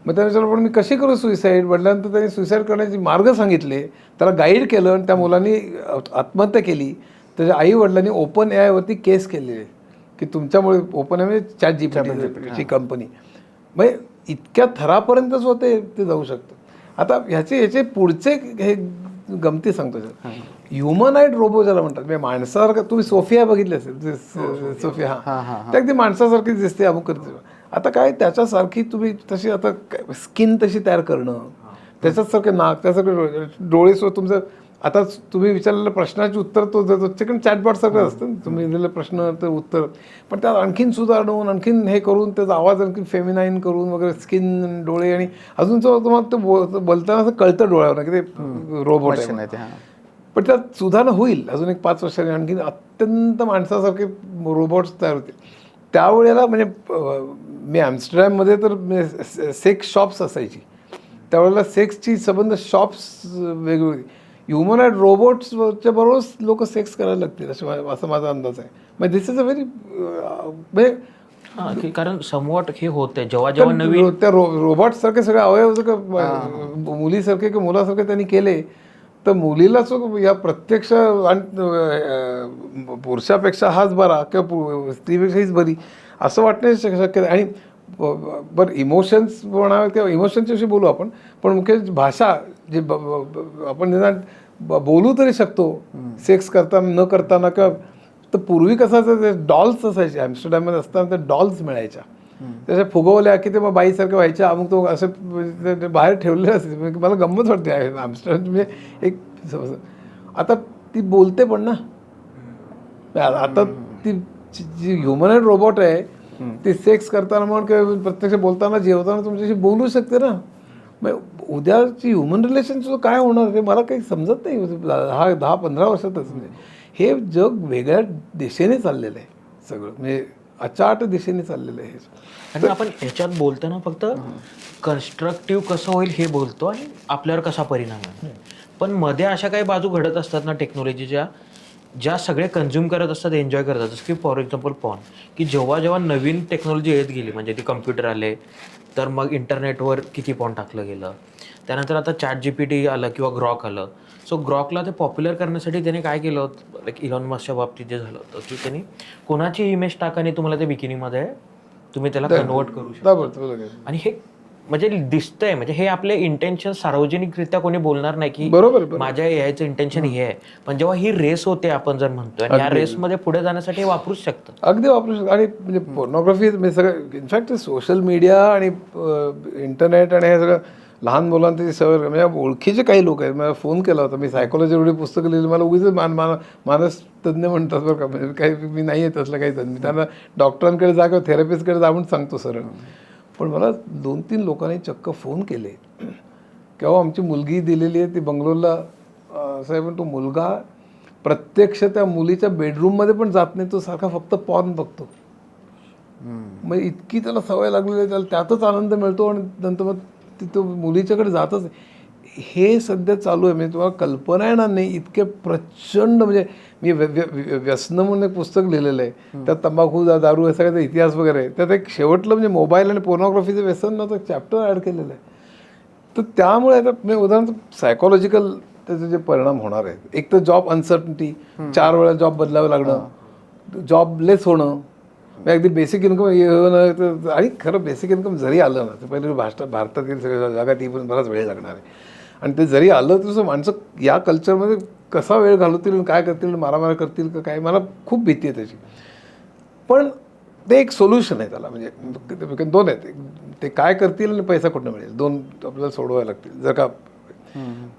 मग त्या विचार पण मी कशी करू सुइसाईड म्हटल्यानंतर त्यांनी सुइसाईड करण्याचे मार्ग सांगितले त्याला गाईड केलं आणि त्या मुलांनी आत्महत्या केली. त्याच्या आई वडिलांनी ओपन AIवरती केस केलेली आहे की तुमच्यामुळे ओपन AI म्हणजे चॅट-जीपीटीची कंपनी म्हणजे इतक्या थरापर्यंतच होते ते जाऊ शकतं. आता याचे पुढचे हे गमती सांगतो ह्युमनाइड रोबो ज्याला म्हणतात म्हणजे माणसासारखं तुम्ही सोफिया बघितली असेल सोफिया त्या अगदी माणसासारखीच दिसते अमुक करते. आता काय त्याच्यासारखी तुम्ही तशी आता स्किन तशी तयार करणं त्याच्यासारखे नाक त्यासारखे डोळे तुमचं आता तुम्ही विचारलेल्या प्रश्नाचे उत्तर तो देतो चिकन चॅटबॉट सारखं असतं तुम्ही दिलेलं प्रश्न तर उत्तर पण त्यात आणखीन सुधारणून आणखीन हे करून त्याचा आवाज आणखीन फेमिनाईन करून वगैरे स्किन डोळे आणि अजून तुम्हाला ते बोलताना असं कळतं डोळ्यावर की ते रोबोट आहे. पण त्यात सुधारणा होईल अजून एक 5 वर्षांनी आणखीन अत्यंत माणसासारखे रोबोट्स तयार होते. त्यावेळेला म्हणजे मी ॲम्स्टरडॅममध्ये तर सेक्स शॉप्स असायची त्यावेळेला सेक्सची संबंध शॉप्स वेगवेगळी ह्युमनाइड रोबोट्सच्या बरोबरच लोक सेक्स करायला लागतील असं माझा अंदाज आहे. म्हणजे दिस इज अ व्हेरी म्हणजे कारण समवॉट हे होतंय जेव्हा नवीन त्या रोबोट सारखे सगळे अवयव मुलीसारखे किंवा मुलासारखे त्यांनी केले तर मुलीलाच या प्रत्यक्ष पुरुषापेक्षा हाच बरा किंवा स्त्रीपेक्षा हीच बरी असं वाटण्याची शक्यता. आणि बरं इमोशन्स म्हणावे किंवा इमोशन्सच्या विषयी बोलू आपण पण मुख्य भाषा जे आपण निदान बोलू तरी शकतो सेक्स करताना न करताना किंवा तर पूर्वी कसं असायचं डॉल्स असायचे ॲम्स्टरडॅममध्ये असताना त्या डॉल्स मिळायच्या त्याच्या फुगवल्या की ते मग बाईसारख्या व्हायच्या अमुक तो असे बाहेर ठेवलेले असायचे. मला गंमत वाटते ॲम्स्टरडॅम म्हणजे एक आता ती बोलते पण ना आता ती जी ह्युमनाइड रोबोट आहे ती सेक्स करताना म्हण किंवा प्रत्यक्ष बोलताना जेवताना तुमच्याशी बोलू शकते ना. मग उद्याची ह्युमन रिलेशनचं काय होणार ते मला काही समजत नाही 10-15 वर्षातच. म्हणजे हे जग वेगळ्या दिशेने चाललेलं आहे सगळं म्हणजे अचाट दिशेने चाललेलं आहे. आणि आपण ह्याच्यात बोलताना फक्त कन्स्ट्रक्टिव्ह कसं होईल हे बोलतो आणि आपल्यावर कसा परिणाम आहे पण मध्ये अशा काही बाजू घडत असतात ना टेक्नॉलॉजीच्या ज्या सगळे कन्झ्युम करत असतात, एन्जॉय करतात, जसं की फॉर एक्झाम्पल पॉन, की जेव्हा जेव्हा नवीन टेक्नॉलॉजी येत गेली, म्हणजे ती कम्प्युटर आले, तर मग इंटरनेटवर किती पॉन टाकलं गेलं. त्यानंतर आता ChatGPT आलं किंवा ग्रॉक आलं. सो ग्रॉकला ते पॉप्युलर करण्यासाठी त्याने काय केलं होतं, लाईक इलॉन मस्कच्या बाबतीत जे झालं होतं, की त्यांनी कोणाची इमेज टाकाने तुम्हाला ते बिकिनीमध्ये तुम्ही त्याला कन्वर्ट करू शकता. आणि हे म्हणजे दिसतंय, म्हणजे हे आपले इंटेन्शन सार्वजनिकरित्या कोणी बोलणार नाही की बरोबर. माझ्या यायचं इंटेन्शन हे आहे, पण जेव्हा ही रेस होते आपण जर म्हणतोय, आणि या रेसमध्ये पुढे जाण्यासाठी हे वापरूच शकतं. अगदी वापरू शकतो. आणि म्हणजे पोर्नोग्राफी म्हणजे सगळं इनफॅक्ट सोशल मीडिया आणि इंटरनेट आणि हे सगळं लहान मुलांची सवय. म्हणजे ओळखीचे काही लोक आहेत, मला फोन केला होता, मी सायकोलॉजी एवढी पुस्तकं लिहिली, मला उगीच मानस तज्ज्ञ म्हणतात बरं का, म्हणजे काही मी नाही आहे तसलं काही तज्ञ, त्यांना डॉक्टरांकडे जा किंवा थेरपिस्टकडे जा म्हणून सांगतो सरळ. पण मला 2-3 लोकांनी चक्क फोन केले, किंवा आमची मुलगी दिलेली आहे ती बंगलोरला असं आहे, पण तो मुलगा प्रत्यक्ष त्या मुलीच्या बेडरूममध्ये पण जात नाही, तो सारखा फक्त पॉर्न बघतो. मग इतकी त्याला सवय लागलेली आहे, त्याला त्यातच आनंद मिळतो, आणि नंतर मग तो मुलीच्याकडे जातच. हे सध्या चालू आहे, म्हणजे तुम्हाला कल्पना येणार नाही इतके प्रचंड. म्हणजे मी व्यसन म्हणून एक पुस्तक लिहिलेलं आहे, त्यात तंबाखू दारू हे सगळ्याचा इतिहास वगैरे आहे. त्यात एक शेवटलं म्हणजे मोबाईल आणि पोर्नोग्राफीचं व्यसन नव्हतं, एक चॅप्टर ॲड केलेलं आहे. तर त्यामुळे आता म्हणजे उदाहरणार्थ सायकोलॉजिकल त्याचे जे परिणाम होणार आहेत, एक तर जॉब अनसर्टनिटी, 4 वेळा जॉब बदलावं लागणं, जॉबलेस होणं, अगदी बेसिक इन्कम होणं. आणि खरं बेसिक इन्कम जरी आलं ना, तर पहिले भारतातील सगळ्या जगात ही पण बराच वेळ लागणार आहे. आणि ते जरी आलं तर तसं माणसं या कल्चरमध्ये कसा वेळ घालवतील, काय करतील, मारामारी करतील का काय, मला खूप भीती आहे त्याची. पण ते एक सोल्युशन आहे त्याला, म्हणजे 2 आहेत, ते काय करतील आणि पैसा कुठनं मिळेल, 2 आपल्याला सोडवायला लागतील जर का.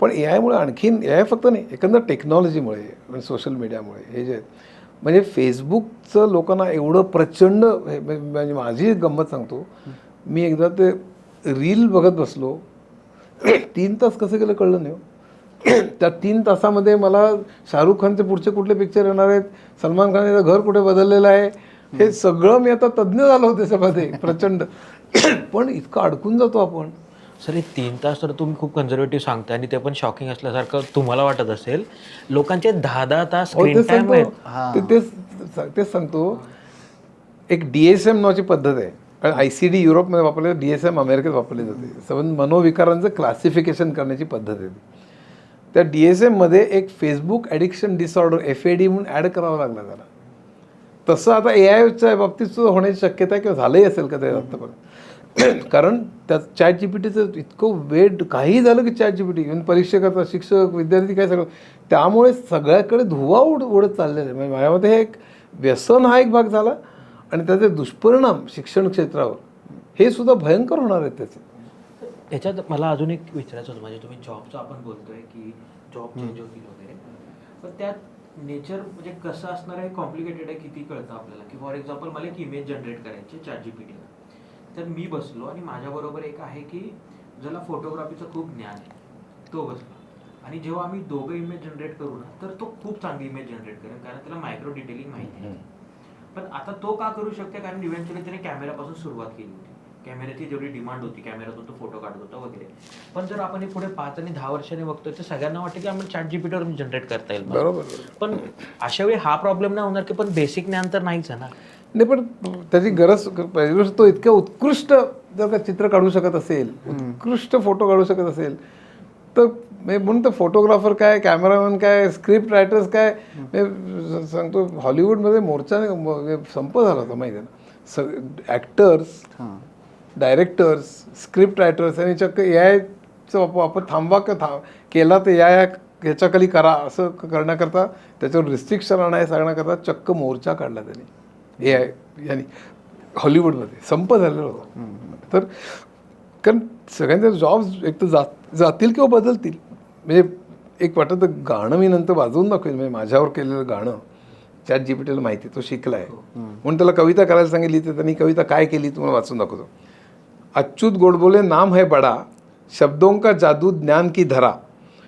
पण AI मुळे आणखीन, AI फक्त नाही, एकंदर टेक्नॉलॉजीमुळे, सोशल मीडियामुळे हे जे म्हणजे फेसबुकचं लोकांना एवढं प्रचंड, म्हणजे माझी गंमत सांगतो, मी एकदा ते रील बघत बसलो, 3 तास कसं गेलं कळलं नाही. त्या 3 तासामध्ये मला शाहरुख खानचे पुढचे कुठले पिक्चर येणार आहेत, सलमान खान याचं घर कुठे बदललेलं आहे, हे सगळं मी आता तज्ज्ञ झालो होतो त्याच्यामध्ये प्रचंड. पण इतकं अडकून जातो आपण. सर, हे 3 तास तर तुम्ही खूप कन्झर्वेटिव्ह सांगताय, आणि ते पण शॉकिंग असल्यासारखं तुम्हाला वाटत असेल. लोकांचे 10-10 तास स्क्रीन टाइम आहेत. तेच सांगतो. एक DSM नावाची पद्धत आहे, ICD युरोपमध्ये वापरले, DSM अमेरिकेत वापरली जाते. मनोविकारांचं क्लासिफिकेशन करण्याची पद्धत आहे. त्या DSMमध्ये एक फेसबुक ॲडिक्शन डिसऑर्डर FAD म्हणून ॲड करावं लागलं त्याला. तसं आता AIच्या बाबतीत सुद्धा होण्याची शक्यता आहे, किंवा झालंही असेल का ते आत्तापर्यंत. कारण त्यात ChatGPTचं इतकं वेट, काही झालं की ChatGPT, इव्हन परीक्षेकरता शिक्षक विद्यार्थी काय सगळं, त्यामुळे सगळ्याकडे धुवा उडत चाललेला आहे. म्हणजे माझ्या मते हे एक व्यसन हा एक भाग झाला, आणि त्याचे दुष्परिणाम शिक्षण क्षेत्रावर हे सुद्धा भयंकर होणार आहेत त्याचे. त्याच्यात मला अजून एक विचारायचं होतं, म्हणजे तुम्ही जॉबचं आपण बोलतोय की जॉब चेंज होतील वगैरे, पण त्यात नेचर म्हणजे कसं असणार आहे, कॉम्प्लिकेटेड आहे, किती कळतं आपल्याला. की फॉर एक्झाम्पल मला एक इमेज जनरेट करायची ChatGPT, तर मी बसलो, आणि माझ्याबरोबर एक आहे की ज्याला फोटोग्राफीचं खूप ज्ञान आहे, तो बसला, आणि जेव्हा आम्ही दोघं इमेज जनरेट करू ना, तर तो खूप चांगली इमेज जनरेट करेल, कारण त्याला मायक्रो डिटेलिंग माहिती आहे. पण आता तो का करू शकते, कारण इव्हेंच्युअली त्याने कॅमेरापासून सुरुवात केली होती, कॅमेऱ्याची जेवढी डिमांड होती, कॅमेऱ्यातून तो फोटो काढत होता वगैरे. पण जर आपण पुढे 5 आणि 10 वर्षांनी बघतोय, तर सगळ्यांना वाटतं की आपण ChatGPTवर जनरेट करता येईल. बरोबर. पण अशा वेळी हा प्रॉब्लेम नाही होणार की, पण बेसिक ज्ञान तर नाहीच आहे ना. नाही, पण त्याची गरज, पहिली गोष्ट तो इतक्या उत्कृष्ट जर का चित्र काढू शकत असेल, उत्कृष्ट फोटो काढू शकत असेल, तर म्हणून तर फोटोग्राफर काय, कॅमेरामॅन काय, स्क्रिप्ट रायटर्स काय, मी सांगतो हॉलिवूडमध्ये मोर्चाने संप झाला होता माहिती आहे ना. ॲक्टर्स, डायरेक्टर्स, स्क्रिप्ट रायटर्स आणि चक्क AIचा वापर थांबवा केला तर ह्याच्याखाली करा असं करण्याकरता, त्याच्यावर रिस्ट्रिक्शन आणाय सांगण्याकरता चक्क मोर्चा काढला त्यांनी AI यांनी हॉलिवूडमध्ये. संप झालेला होता. तर कारण सगळ्यांचे जॉब्स एक तर जातील किंवा बदलतील. म्हणजे एक वाटतं गाणं मी नंतर वाजवून दाखवेल, म्हणजे माझ्यावर केलेलं गाणं ChatGPTला माहिती, तो शिकला आहे म्हणून त्याला कविता करायला सांगितली, तर त्यांनी कविता काय केली तुम्हाला वाचून दाखवतो. अच्युत गोडबोले नाम है बड़ा, शब्दों का जादू ज्ञान की धरा,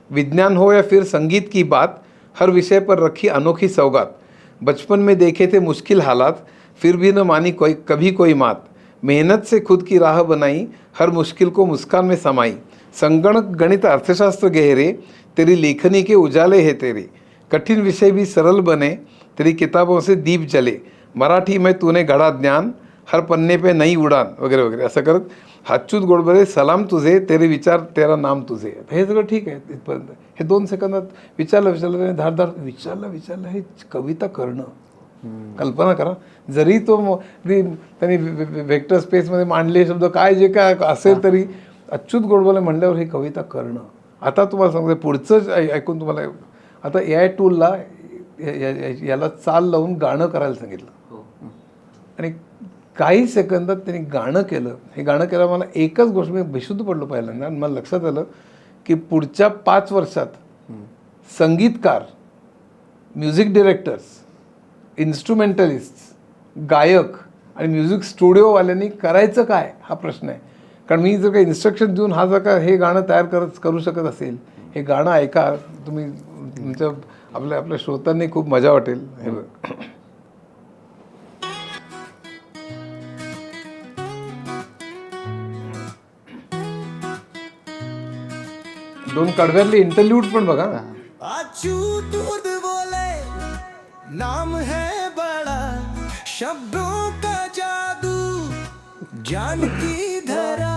विज्ञान हो या फिर संगीत की बात, हर विषय पर रखी अनोखी सौगात, बचपन में देखे थे मुश्किल हालात, फिर भी न मानी कभी कोई मात, मेहनत से खुद की राह बनाई, हर मुश्किल को मुस्कान में समाई, संगणक गणित अर्थशास्त्र गहरे, तेरी लेखनी के उजाले है तेरे, कठिन विषय भी सरल बने, तेरी किताबों से दीप जले, मराठी में तूने गढ़ा ज्ञान, हर पन्ने पे नई उडान, वगैरे वगैरे असं करत. अच्युत गोडबोले सलाम तुझे, तेरे विचार तेरा नाम तुझे. हे सगळं ठीक आहे इथपर्यंत. हे 2 सेकंदात विचारलं त्याने धारधार विचारलं हे कविता करणं. कल्पना करा, जरी तो त्यांनी व्हेक्टर स्पेसमध्ये मांडले शब्द काय जे काय असेल तरी अच्युत गोडबोले म्हणल्यावर ही कविता करणं. आता तुम्हाला सांगतो पुढचं ऐकून तुम्हाला, आता AI टूलला याला चाल लावून गाणं करायला सांगितलं आणि काही सेकंदात त्यांनी गाणं केलं. हे गाणं केलं मला एकच गोष्ट मी बेशुद्ध पडलो पहिल्यांदा आणि मला लक्षात आलं की पुढच्या 5 वर्षात संगीतकार, म्युझिक डिरेक्टर्स, इन्स्ट्रुमेंटलिस्ट, गायक आणि म्युझिक स्टुडिओवाल्यांनी करायचं काय हा प्रश्न आहे. कारण मी जर का इन्स्ट्रक्शन देऊन हा जर का हे गाणं तयार करू शकत असेल, हे गाणं ऐका तुम्ही, तुमच्या आपल्या श्रोत्यांनी खूप मजा वाटेल. हे बघ, 2 कडव्यातले इंटरल्यूड पण बघा. अच्युत बोले नाम है बड़ा, शब्दों का जादू, ज्ञान की धरा,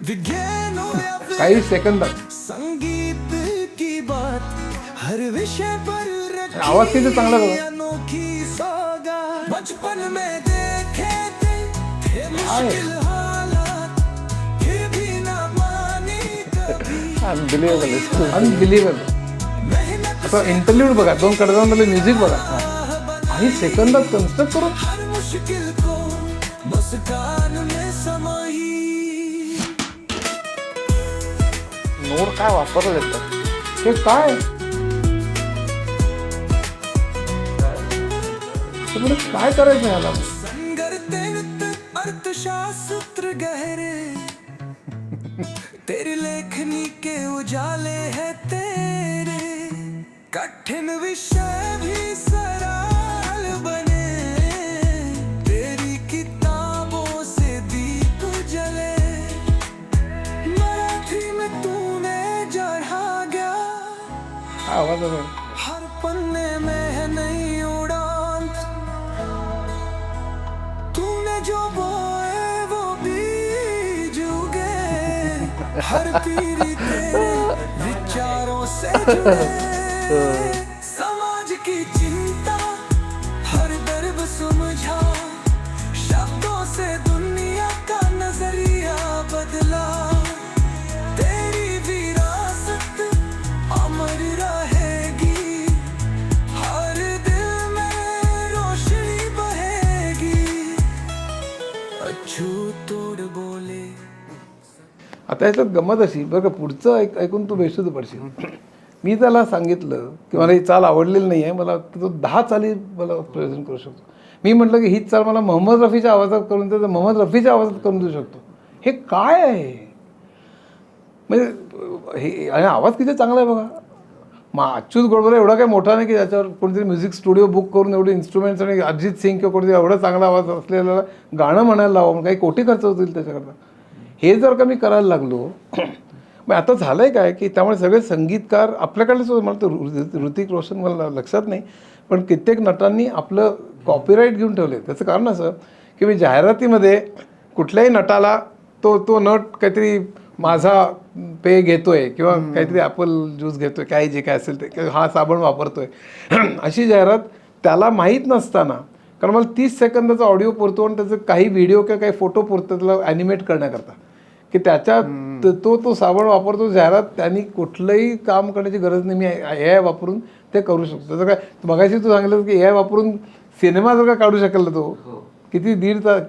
विज्ञानों या फिर काही सेकंदात संगीत की बात, हर विषय पर रखी आवाज किती चांगला बघा. अनोखी सौगात, बचपन में देखे थे मुश्किल हालात, फिर भी ना मानी कभी, अनबिलिव्हेबल. आता इंटरल्यूड बघा, 2 कडव्यांमध्ये म्युझिक बघा काही सेकंदात कन्स्ट्रक्ट करून. हर मुश्किल को बस कान में समाई. नोर काय वापरलं जातं. हे काय तुम्हाला काय करायचं याला. संगरतेत अर्थशास्त्र गहरे, तेरी लेखनी के उजाले है तेरे, कठिन विषय भी सरल बने, तेरी किताबों से दीप जले, मराठी में तूने जढ़ा गया, आवाज आहे. हर पन्ने में है नई उड़ान, तूने जो बोए वो बीज उगे, हर पीढ़ी तेरे विचारों से जुड़े, समाज की चिंता हर दर्द समझा, शब्दों से दुनिया का नजरिया बदला, तेरी विरासत अमर रहेगी, हर दिल में रोशनी बहेगी. अच्युत बोले. आता याच्यात गंमत अशी बरं का, पुढचं ऐकून तू बेशुद्ध पडशील. मी त्याला सांगितलं की मला ही चाल आवडलेली नाही आहे, मला तो 10 चाली मला प्रेझेंट करू शकतो. मी म्हटलं की हीच चाल मला मोहम्मद रफीच्या आवाजात करून तर मोहम्मद रफीच्या आवाजात करून देऊ शकतो. हे काय आहे म्हणजे हे, आणि आवाज किती चांगला आहे बघा. अच्युत गोडबोले एवढा काही मोठा नाही की त्याच्यावर कोणतरी म्युझिक स्टुडिओ बुक करून एवढे इन्स्ट्रुमेंट्स आणि अरिजित सिंग किंवा कोणतरी एवढा चांगला आवाज असलेला गाणं म्हणायला लावा, काही कोटी खर्च होतील त्याच्याकरता. हे जर का मी करायला लागलो मग आता झालं आहे काय की त्यामुळे सगळे संगीतकार आपल्याकडेच, मला तर ऋतिक रोशन मला लक्षात नाही, पण कित्येक नटांनी आपलं कॉपीराईट घेऊन ठेवले. त्याचं कारण असं की मी जाहिरातीमध्ये कुठल्याही नटाला तो नट काहीतरी माझा पेय घेतोय किंवा काहीतरी ॲपल ज्यूस घेतोय, काही जे काय असेल ते, हा साबण वापरतोय अशी जाहिरात त्याला माहीत नसताना, कारण मला 30 सेकंदाचा ऑडिओ पुरतो आणि त्याचं काही व्हिडिओ किंवा काही फोटो पुरतो त्याला ॲनिमेट करण्याकरता, की त्याच्यात तो साबण वापरतो जाहिरात, त्यांनी कुठलंही काम करण्याची गरज नाही. मी AI वापरून ते करू शकतो. त्याचं काय मगाशी तू सांगितलं की AI वापरून सिनेमा जर का काढू शकेल ना तो किती 1.5 तास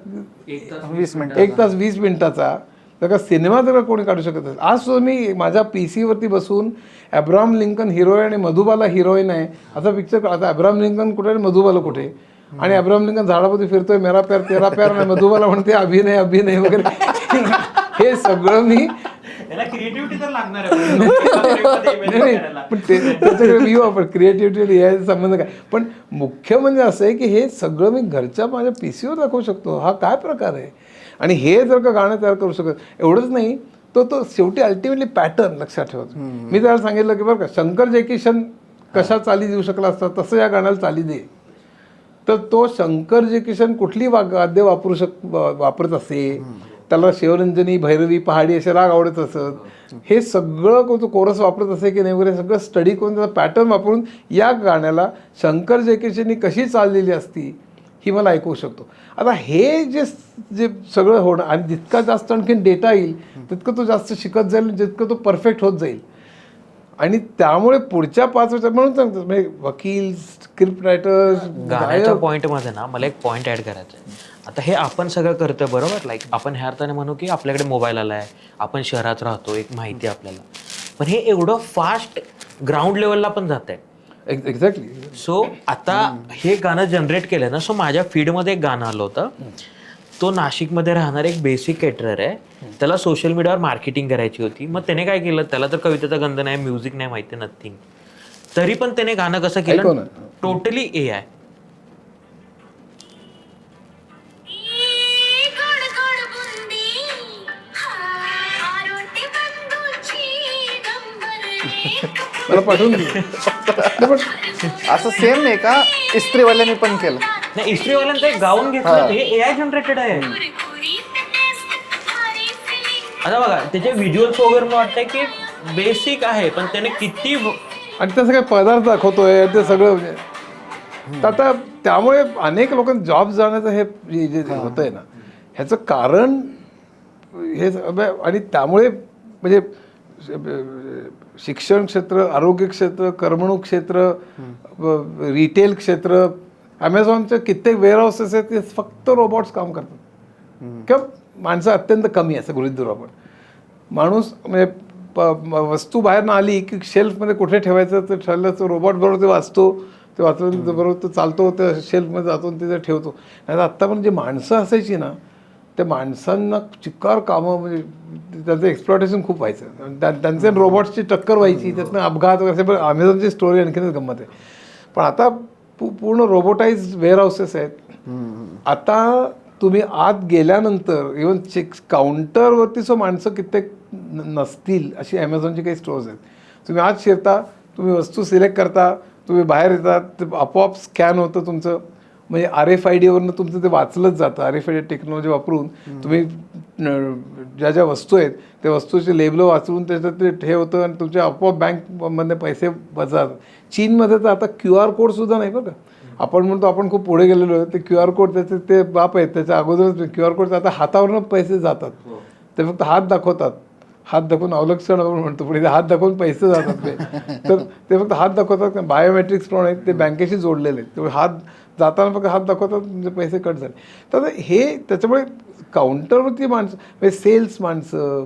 1 तास 20 मिनिटाचा, तर का सिनेमा जर का कोणी काढू शकत असेल. आज सुद्धा मी माझ्या PC वरती बसून अब्राहम लिंकन हिरो आहे आणि मधुबाला हिरोईन आहे असा पिक्चर. आता अब्राहम लिंकन कुठे आणि मधुबाला कुठे, आणि अब्राहम लिंकन झाडामध्ये फिरतोय, मेरा प्यार तेरा प्यार, आणि मधुबाला म्हणते अभिनय वगैरे हे सगळं मी क्रिएटिव्हिटी तर लागणार पण त्याच्याकडे मी वापर क्रिएटिव्हिटी याचा संबंध काय. पण मुख्य म्हणजे असं आहे की हे सगळं मी घरच्या माझ्या PC वर दाखवू शकतो. हा काय प्रकार आहे. आणि हे जर का गाणं तयार करू शकत, एवढंच नाही तो शेवटी अल्टिमेटली पॅटर्न लक्षात ठेवतो. मी त्याला सांगितलं की बरं का, शंकर जयकिशन कशा चाली देऊ शकला असता तसं या गाण्याला चाली दे. तर तो शंकर जे किशन कुठली वाद्य वापरत असे, त्याला शिवरंजनी, भैरवी, पहाडी असे राग आवडत असत, हे सगळं तो कोरस वापरत असे की नाही वगैरे सगळं स्टडी करून त्याचा पॅटर्न वापरून या गाण्याला शंकर जयकिशननी कशी चाल दिली असती ही मला ऐकू शकतो. आता हे जे जे सगळं होणं आणि जितका जास्त आणखीन डेटा येईल तितकं तो जास्त शिकत जाईल, जितकं तो परफेक्ट होत जाईल. आणि त्यामुळे पुढच्या 5 वर्षात म्हणून सांगतो म्हणजे वकील, स्क्रिप्ट रायटर्स, गाण्याच्या पॉईंटमध्ये ना मला एक पॉईंट ॲड करायचा आहे. आता हे आपण सगळं करतोय बरोबर, लाईक आपण ह्या अर्थाने म्हणू की आपल्याकडे मोबाईल आला आहे, आपण शहरात राहतो, एक माहिती आपल्याला, पण हे एवढं फास्ट ग्राउंड लेवलला पण जात आहे. एक्झॅक्टली. सो आता हे गाणं जनरेट केलं ना, सो माझ्या फीडमध्ये एक गाणं आलं होतं. तो नाशिकमध्ये राहणार एक बेसिक केटरर आहे, त्याला सोशल मीडियावर मार्केटिंग करायची होती. मग त्याने काय केलं, त्याला तर कवितेचा गंध नाही, म्युझिक नाही माहिती, नथिंग, तरी पण त्याने गाणं कसं केलं, टोटली AI. मला पाठवून दे. असं सेम आहे का इस्त्रीवाल्यांनी पण केलं? नाही, इस्त्रीवाल्यांचं एक गाऊन घेतलं, हे AI जनरेटेड आहे. आता बघा त्याचे व्हिज्युअल्स वगैरे मला वाटतंय की बेसिक आहे, पण त्याने किती आणि त्याचं काही पदार्थ दाखवतोय ते सगळं म्हणजे. तर आता त्यामुळे अनेक लोकांना जॉब जाण्याचं हे जे होतंय ना, ह्याचं कारण हे आणि त्यामुळे म्हणजे शिक्षण क्षेत्र, आरोग्य क्षेत्र, करमणूक क्षेत्र, रिटेल क्षेत्र, ॲमेझॉनचे कित्येक वेअरहाऊसेस आहेत ते फक्त रोबोट्स काम करतात किंवा माणसं अत्यंत कमी असं गृहीत धरू आपण. माणूस म्हणजे वस्तू बाहेर ना आली की शेल्फमध्ये कुठे ठेवायचं तर ठरलं तर रोबोट बरोबर ते वाचतो, ते वाचून बरोबर तो चालतो, त्या शेल्फमध्ये जातो आणि तिथे ठेवतो. नाही तर आत्ता पण जे माणसं असायची ना, त्या माणसांना चिक्कार कामं म्हणजे त्याचं एक्सप्लॉटेशन खूप व्हायचं. त्यांचे रोबोट्सची टक्कर व्हायची, त्यातनं अपघात वगैरे. पण अमेझॉनची स्टोरी आणखीनच गंमत आहे. पण आता पूर्ण रोबोटाईज वेअरहाऊसेस आहेत. आता तुम्ही आत गेल्यानंतर इव्हन काउंटरवरती सो माणसं कित्येक नसतील अशी ॲमेझॉनची काही स्टोअर्स आहेत. तुम्ही आत शिरता, तुम्ही वस्तू सिलेक्ट करता, तुम्ही बाहेर येतात, ते आपोआप स्कॅन होतं तुमचं, म्हणजे RFIDवरनं तुमचं ते वाचलंच जातं. RFID टेक्नॉलॉजी वापरून तुम्ही ज्या ज्या वस्तू आहेत त्या वस्तूचे लेबलं वाचून त्याच्यात ते ठेवतं आणि तुमच्या आपोआप बँकमध्ये पैसे वजात. चीनमध्ये तर आता QR कोडसुद्धा नाही बरं का. आपण म्हणतो आपण खूप पुढे गेलेलो आहे, ते QR कोड त्याचे ते बाप आहेत, त्याच्या अगोदरच QR कोड आता हातावरनं पैसे जातात. ते फक्त हात दाखवतात, हात दाखवून अवलक्षण आपण म्हणतो, पुढे हात दाखवून पैसे जातात ते. तर ते फक्त हात दाखवतात, बायोमेट्रिक्स पण आहेत, ते बँकेशी जोडलेले आहेत. त्यामुळे हात जाताना फक्त हात दाखवतात, म्हणजे पैसे कट झाले. तर हे त्याच्यामुळे काउंटरवरती माणसं म्हणजे सेल्स माणसं,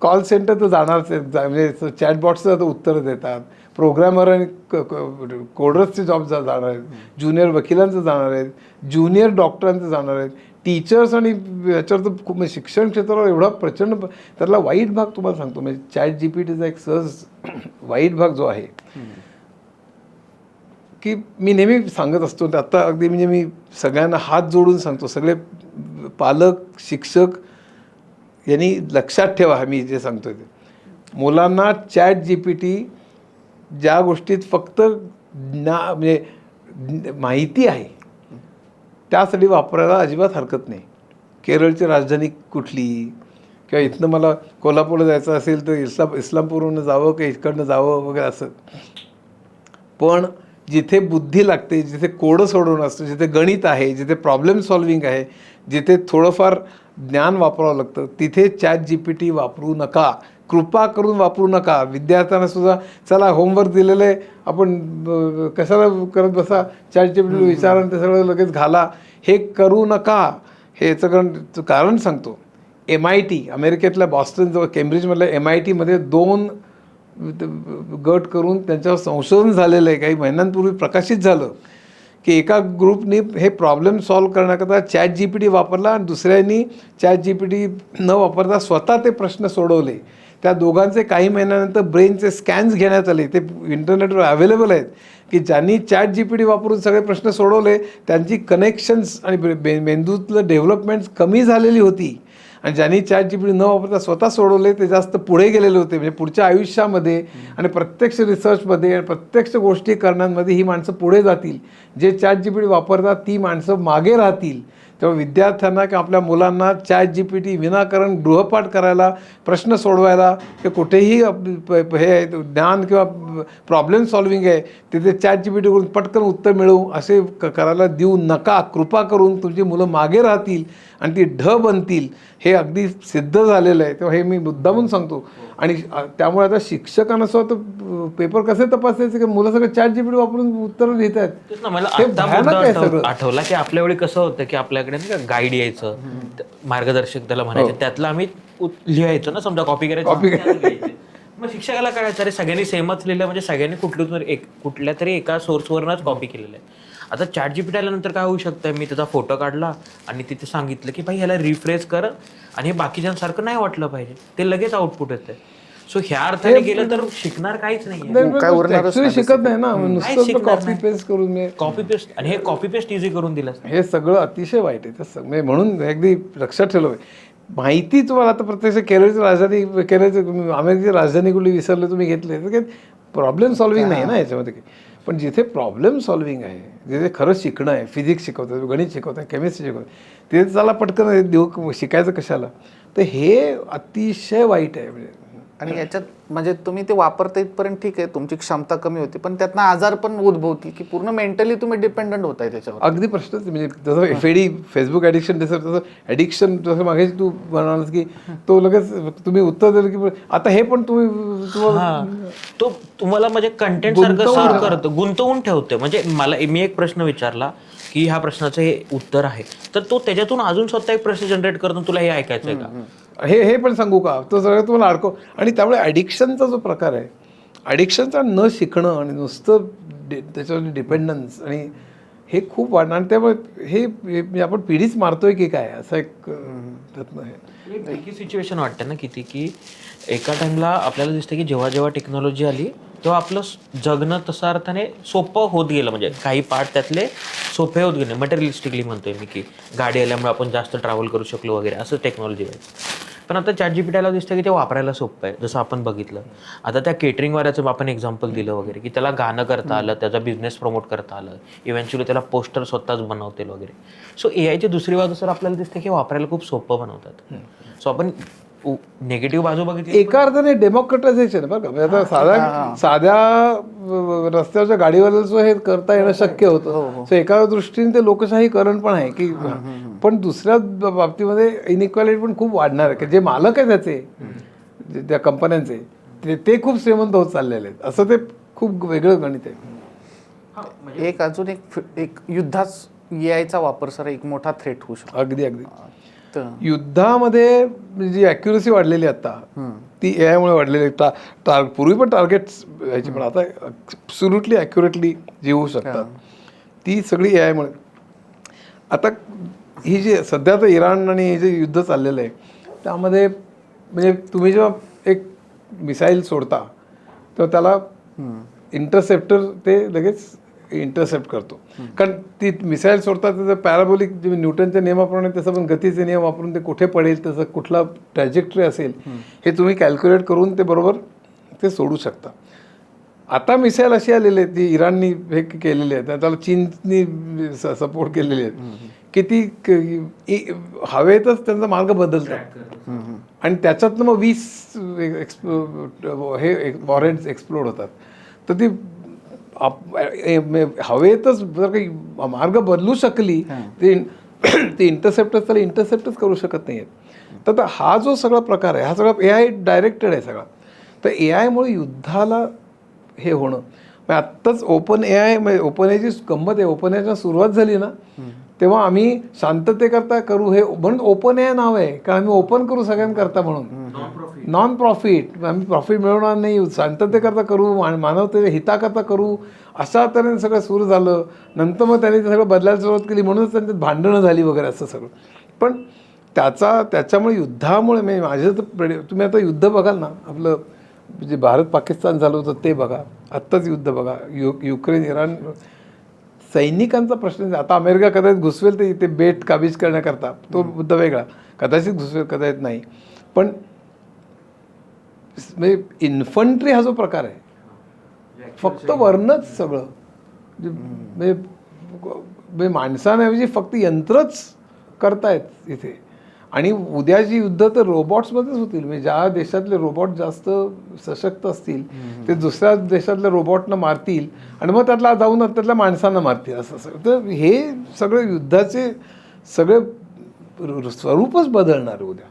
कॉल सेंटर तर जाणारच आहेत, म्हणजे चॅटबॉट्सचं आता उत्तरं देतात, प्रोग्रॅमर आणि कोडर्सचे जॉब जाणार आहेत, ज्युनियर वकिलांचं जाणार आहेत, ज्युनियर डॉक्टरांचं जाणार आहेत, टीचर्स. आणि याच्यावर तर खूप म्हणजे शिक्षण क्षेत्रावर एवढा प्रचंड त्यातला वाईट भाग तुम्हाला सांगतो. म्हणजे ChatGPTचा एक सहज वाईट भाग जो आहे की मी नेहमी सांगत असतो, आता अगदी म्हणजे मी सगळ्यांना हात जोडून सांगतो, सगळे पालक, शिक्षक यांनी लक्षात ठेवा मी जे सांगतोय ते. मुलांना ChatGPT ज्या गोष्टीत फक्त म्हणजे माहिती आहे त्यासाठी वापरायला अजिबात हरकत नाही. केरळची राजधानी कुठली किंवा इथनं मला कोल्हापूरला जायचं असेल तर इस्लामपूरवरून जावं की इकडनं जावं वगैरे असं. पण जिथे बुद्धी लागते, जिथे कोडं सोडवणं असतं, जिथे गणित आहे, जिथे प्रॉब्लेम सॉल्विंग आहे, जिथे थोडंफार ज्ञान वापरावं लागतं, तिथे ChatGPT वापरू नका. कृपा करून वापरू नका. विद्यार्थ्यांना सुद्धा चला होमवर्क दिलेलं आहे, आपण कशाला करत बसा, ChatGPT विचारा आणि ते सगळं लगेच घाला, हे करू नका. हे याचं कारण सांगतो. MIT अमेरिकेतल्या बॉस्टनजवळ केम्ब्रिजमधल्या MITमध्ये 2 गट करून त्यांच्यावर संशोधन झालेलं आहे, काही महिन्यांपूर्वी प्रकाशित झालं की एका ग्रुपनी हे प्रॉब्लेम सॉल्व्ह करण्याकरता ChatGPT वापरला आणि दुसऱ्यांनी ChatGPT न वापरता स्वतः ते प्रश्न सोडवले. त्या दोघांचे काही महिन्यानंतर ब्रेनचे स्कॅन्स घेण्यात आले, ते इंटरनेटवर अवेलेबल आहेत, की ज्यांनी ChatGPT वापरून सगळे प्रश्न सोडवले त्यांची कनेक्शन्स आणि मेंदूतलं डेव्हलपमेंट्स कमी झालेली होती आणि ज्यांनी ChatGPT न वापरता स्वतः सोडवले ते जास्त पुढे गेलेले होते. म्हणजे पुढच्या आयुष्यामध्ये आणि प्रत्यक्ष रिसर्चमध्ये आणि प्रत्यक्ष गोष्टी करण्यामध्ये ही माणसं पुढे जातील. जे ChatGPT वापरतात ती माणसं मागे राहतील. तेव्हा विद्यार्थ्यांना किंवा आपल्या मुलांना ChatGPT विनाकारण गृहपाठ करायला, प्रश्न सोडवायला किंवा कुठेही हे ज्ञान किंवा प्रॉब्लेम सॉल्विंग आहे तिथे ChatGPT करून पटकन उत्तर मिळवू असे करायला देऊ नका. कृपा करून तुमची मुलं मागे राहतील आणि ती बनतील. हे अगदी सिद्ध झालेलं आहे. तेव्हा हे मी मुद्दामून सांगतो. आणि त्यामुळे आता शिक्षकांना स्वतः पेपर कसे तपासायचे की मुलं सगळं ChatGPT वापरून उत्तर लिहित आहेत. तेच ना, मला हे आता भयानक आहे मुद्दा सगळं. आठवला की आपल्या वेळी कसं होतं की आपल्याकडे नाही का गाईड यायचं, मार्गदर्शक त्याला म्हणायचे, त्यातलं आम्ही लिहायचो ना, समजा कॉपी करायचं. मग शिक्षकाला कळायचं अरे सगळ्यांनी सेमच लिहिलं म्हणजे सगळ्यांनी कुठल्या तरी एका सोर्सवरनच कॉपी केलेलं आहे. आता ChatGPT आल्यानंतर काय होऊ शकतं, मी त्याचा फोटो काढला आणि तिथे सांगितलं की भाई ह्याला रिफ्रेश कर आणि हे बाकीच्यांसारखं नाही वाटलं पाहिजे, ते लगेच आउटपुट येतं. सो ह्या अर्थाने गेलं तर शिकणार काहीच नाही, Actually शिकत नाही ना, नुसतं कॉपी पेस्ट करून मी कॉपी पेस्ट. आणि हे कॉपी पेस्ट इझी करून दिलं. हे सगळं अतिशय वाईट आहे. म्हणजे म्हणून अगदी लक्षात ठेवलं माहिती तुम्हाला आता प्रत्यक्ष केरळची राजधानी, अमेरिकेची राजधानी कुठली विसरले तुम्ही घेतले तर काही प्रॉब्लेम सॉल्व्हिंग नाही ना याच्यामध्ये. पण जिथे प्रॉब्लेम सॉल्व्हिंग आहे, जिथे खरं शिकणं आहे, फिजिक्स शिकवतात, गणित शिकवतात, केमिस्ट्री शिकवतात, तिथे त्याला पटकन देऊ शिकायचं कशाला. तर हे अतिशय वाईट आहे. म्हणजे आणि याच्यात म्हणजे तुम्ही ते वापरता इथपर्यंत ठीक आहे, तुमची क्षमता कमी होती, पण त्यातनं आजार पण उद्भवतील की पूर्ण मेंटली तुम्ही डिपेंडंट होताय त्याच्यावर. अगदी प्रश्नच. म्हणजे जसं FAD फेसबुक ॲडिक्शन तसं ॲडिक्शन जसं मागे तू म्हणालास की तो लगेच तुम्ही उत्तर दिलं की आता हे पण तो तुम्हाला म्हणजे कंटेंट सारखं सर्व करतं, गुंतवून ठेवतं. म्हणजे मी एक प्रश्न विचारला की ह्या प्रश्नाचं हे उत्तर आहे, तर तो त्याच्यातून अजून स्वतः एक प्रश्न जनरेट करतो, तुला हे ऐकायचं आहे का, हे पण सांगू का, तो सगळं तुम्हाला अडकव. आणि त्यामुळे ॲडिक्शनचा जो प्रकार आहे, ॲडिक्शनचा न शिकणं आणि नुसतं त्याच्यावर डिपेंडन्स, आणि हे खूप वाढणार. आणि त्यामुळे हे आपण पिढीच मारतोय की काय असं एक त्यातनं हे सिच्युएशन वाटतं ना किती, की एका टाइमला आपल्याला दिसतं की जेव्हा जेव्हा टेक्नॉलॉजी आली तेव्हा आपलं जगणं तसं अर्थाने सोपं होत गेलं. म्हणजे काही पार्ट त्यातले सोपे होत गेले, मटेरियलिस्टिकली म्हणतोय मी, की गाडी आल्यामुळे आपण जास्त ट्रॅव्हल करू शकलो वगैरे, असं टेक्नॉलॉजी व्हायचं. पण आता ChatGPTला दिसतं की ते वापरायला सोपं आहे. जसं आपण बघितलं आता त्या केटरिंगवाल्याचं आपण एक्झाम्पल दिलं वगैरे, की त्याला गाणं करता आलं, त्याचा बिझनेस प्रमोट करता आलं, इव्हेंच्युअली त्याला पोस्टर स्वतःच बनवतील वगैरे. सो AIची दुसरी बाजू सर आपल्याला दिसते की वापरायला खूप सोपं बनवतात. सो आपण नेगेटिव्ह बाजू बघितली, एका अर्थाने डेमोक्रेटायझेशन आहे बरं का. म्हणजे आता साध्या रस्त्यावरच्या गाडीवाल्याचं हे करता येणं शक्य होतं. सो एका दृष्टीने ते लोकशाहीकरण पण आहे की, पण दुसऱ्या बाबतीमध्ये इनइक्वॅलिटी पण खूप वाढणार आहे. की जे मालक आहे त्याचे, त्या कंपन्यांचे, ते खूप श्रीमंत होत चाललेले आहेत. असं ते खूप वेगळं गणित आहे. एक अजून एक युद्धाच AIचा वापर सर एक मोठा थ्रेट होऊ शकतो. अगदी युद्धामध्ये जी ॲक्युरसी वाढलेली आता ती AI मुळे वाढलेली आहे. पूर्वी पण टार्गेट्स यायची, पण आता ॲब्सोल्युटली ॲक्युरेटली जी होऊ शकतात ती सगळी AI मुळे. आता ही जी सध्या आता इराण आणि हे जे युद्ध चाललेलं आहे त्यामध्ये म्हणजे तुम्ही जेव्हा एक मिसाईल सोडता तेव्हा त्याला इंटरसेप्टर ते लगेच इंटरसेप्ट करतो. कारण ती मिसाईल सोडतात त्याचं पॅराबोलिक जे न्यूटनच्या नियमाप्रमाणे तसं पण गतीचे नियम वापरून ते कुठे पडेल, त्याचं कुठला ट्रॅजेक्टरी असेल हे तुम्ही कॅल्क्युलेट करून ते बरोबर ते सोडू शकता. आता मिसाईल अशी आलेली आहे ती इराणनी हे केलेली आहे, त्याला चीननी सपोर्ट केलेली आहेत की ती हवेतच त्यांचा मार्ग बदलतात आणि त्याच्यातनं मग 20 हे वॉरेंट्स एक्सप्लोड होतात. तर ती हवेतच जर काही मार्ग बदलू शकली ते इंटरसेप्टर्स त्याला इंटरसेप्टच करू शकत नाही आहेत. तर हा जो सगळा प्रकार आहे हा सगळा AI डायरेक्टेड आहे सगळा. तर AI मुळे युद्धाला हे होणं म्हणजे आत्ताच OpenAI म्हणजे OpenAIची गंमत आहे. OpenAIची सुरुवात झाली ना तेव्हा आम्ही शांततेकरता करू हे म्हणून OpenAI नाव आहे, कारण आम्ही ओपन करू सगळ्यांकरता म्हणून, नॉन प्रॉफिट, आम्ही प्रॉफिट मिळवणार नाही, शांततेकरता करू, मानवतेच्या हिताकरता करू, अशा तऱ्हेने सगळं सुरू झालं. नंतर मग त्यांनी ते सगळं बदलायला सुरुवात केली म्हणूनच त्यांच्यात भांडणं झाली वगैरे असं सगळं. पण त्याच्यामुळे युद्धामुळे म्हणजे माझं तर तुम्ही आता युद्ध बघाल ना, आपलं जे भारत पाकिस्तान झालं होतं ते बघा, आत्ताच युद्ध बघा, युक्रेन इराण, सैनिकांचा प्रश्न नाही. आता अमेरिका कदाचित घुसवेल तर ते बेट काबीज करण्याकरता तो मुद्दा वेगळा, कदाचित घुसवेल कदाचित नाही. पण म्हणजे इन्फंट्री हा जो प्रकार आहे फक्त वर्णच सगळं म्हणजे माणसांऐवजी फक्त यंत्रच करतायत इथे. आणि उद्याची युद्ध तर रोबॉट्समध्येच होतील. म्हणजे ज्या देशातले रोबोट जास्त सशक्त असतील ते दुसऱ्या देशातल्या रोबोटना मारतील आणि मग त्यातला जाऊन त्यातल्या माणसांना मारतील असं. तर हे सगळं युद्धाचे सगळे स्वरूपच बदलणार आहे उद्या.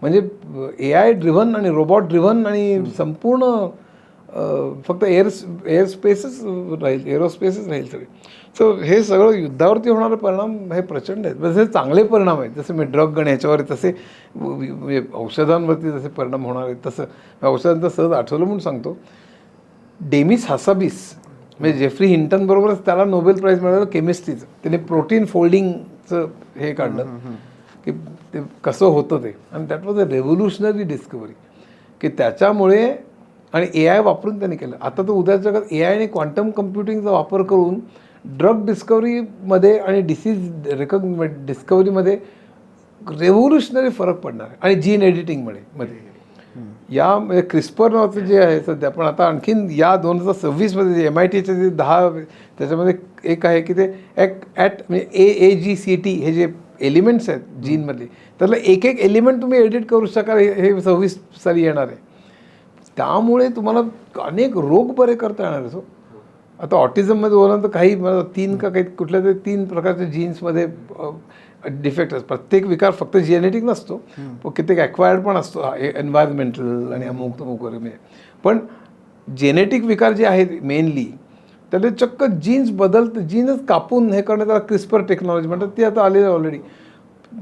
म्हणजे AI ड्रिव्हन आणि रोबोट ड्रिव्हन आणि संपूर्ण फक्त एअरस्पेसच राहील, एरोस्पेसच राहील सगळे. सो हे सगळं युद्धावरती होणारे परिणाम हे प्रचंड आहेत. जसे चांगले परिणाम आहेत, जसे मी ड्रग आणि ह्याच्यावर तसे औषधांवरती जसे परिणाम होणार आहेत तसं औषधांचं सहज आठवलं म्हणून सांगतो. डेमिस हासाबिस म्हणजे जेफ्री हिंटन बरोबरच त्याला नोबेल प्राईज मिळालं केमिस्ट्रीचं. त्याने प्रोटीन फोल्डिंगचं हे काढलं की ते कसं होतं ते. आणि that was a revolutionary discovery की त्याच्यामुळे आणि AI वापरून त्यांनी केलं. आता तर उद्या जगात AI आणि क्वांटम कम्प्युटिंगचा वापर करून ड्रग डिस्कवरीमध्ये आणि डिसीज डिस्कवरीमध्ये रेव्होल्युशनरी फरक पडणार आहे. आणि जीन एडिटिंगमध्ये या म्हणजे क्रिस्पर नावाचं जे आहे सध्या, पण आता आणखीन या 2026मध्ये जे MITचे जे 10 त्याच्यामध्ये एक आहे की ते म्हणजे AAGCT हे जे एलिमेंट्स आहेत जीनमधले त्यातलं एक एलिमेंट तुम्ही एडिट करू शकाल. हे 26 साली येणार आहे. त्यामुळे तुम्हाला अनेक रोग बरे करता येणार आहे. आता ऑटिझममध्ये बोलाल तर काही 3 का काही कुठल्या तरी 3 प्रकारच्या जीन्समध्ये डिफेक्ट असतो. प्रत्येक विकार फक्त जेनेटिक नसतो, कित्येक ॲक्वायर्ड पण असतो, एन्व्हायरमेंटल आणि अमुक वगैरे. पण जेनेटिक विकार जे आहेत मेनली त्याला चक्क जीन्स बदलतं, जीन्स कापून हे करणं, त्याला क्रिस्पर टेक्नॉलॉजी म्हणतात. ती आता आलेली ऑलरेडी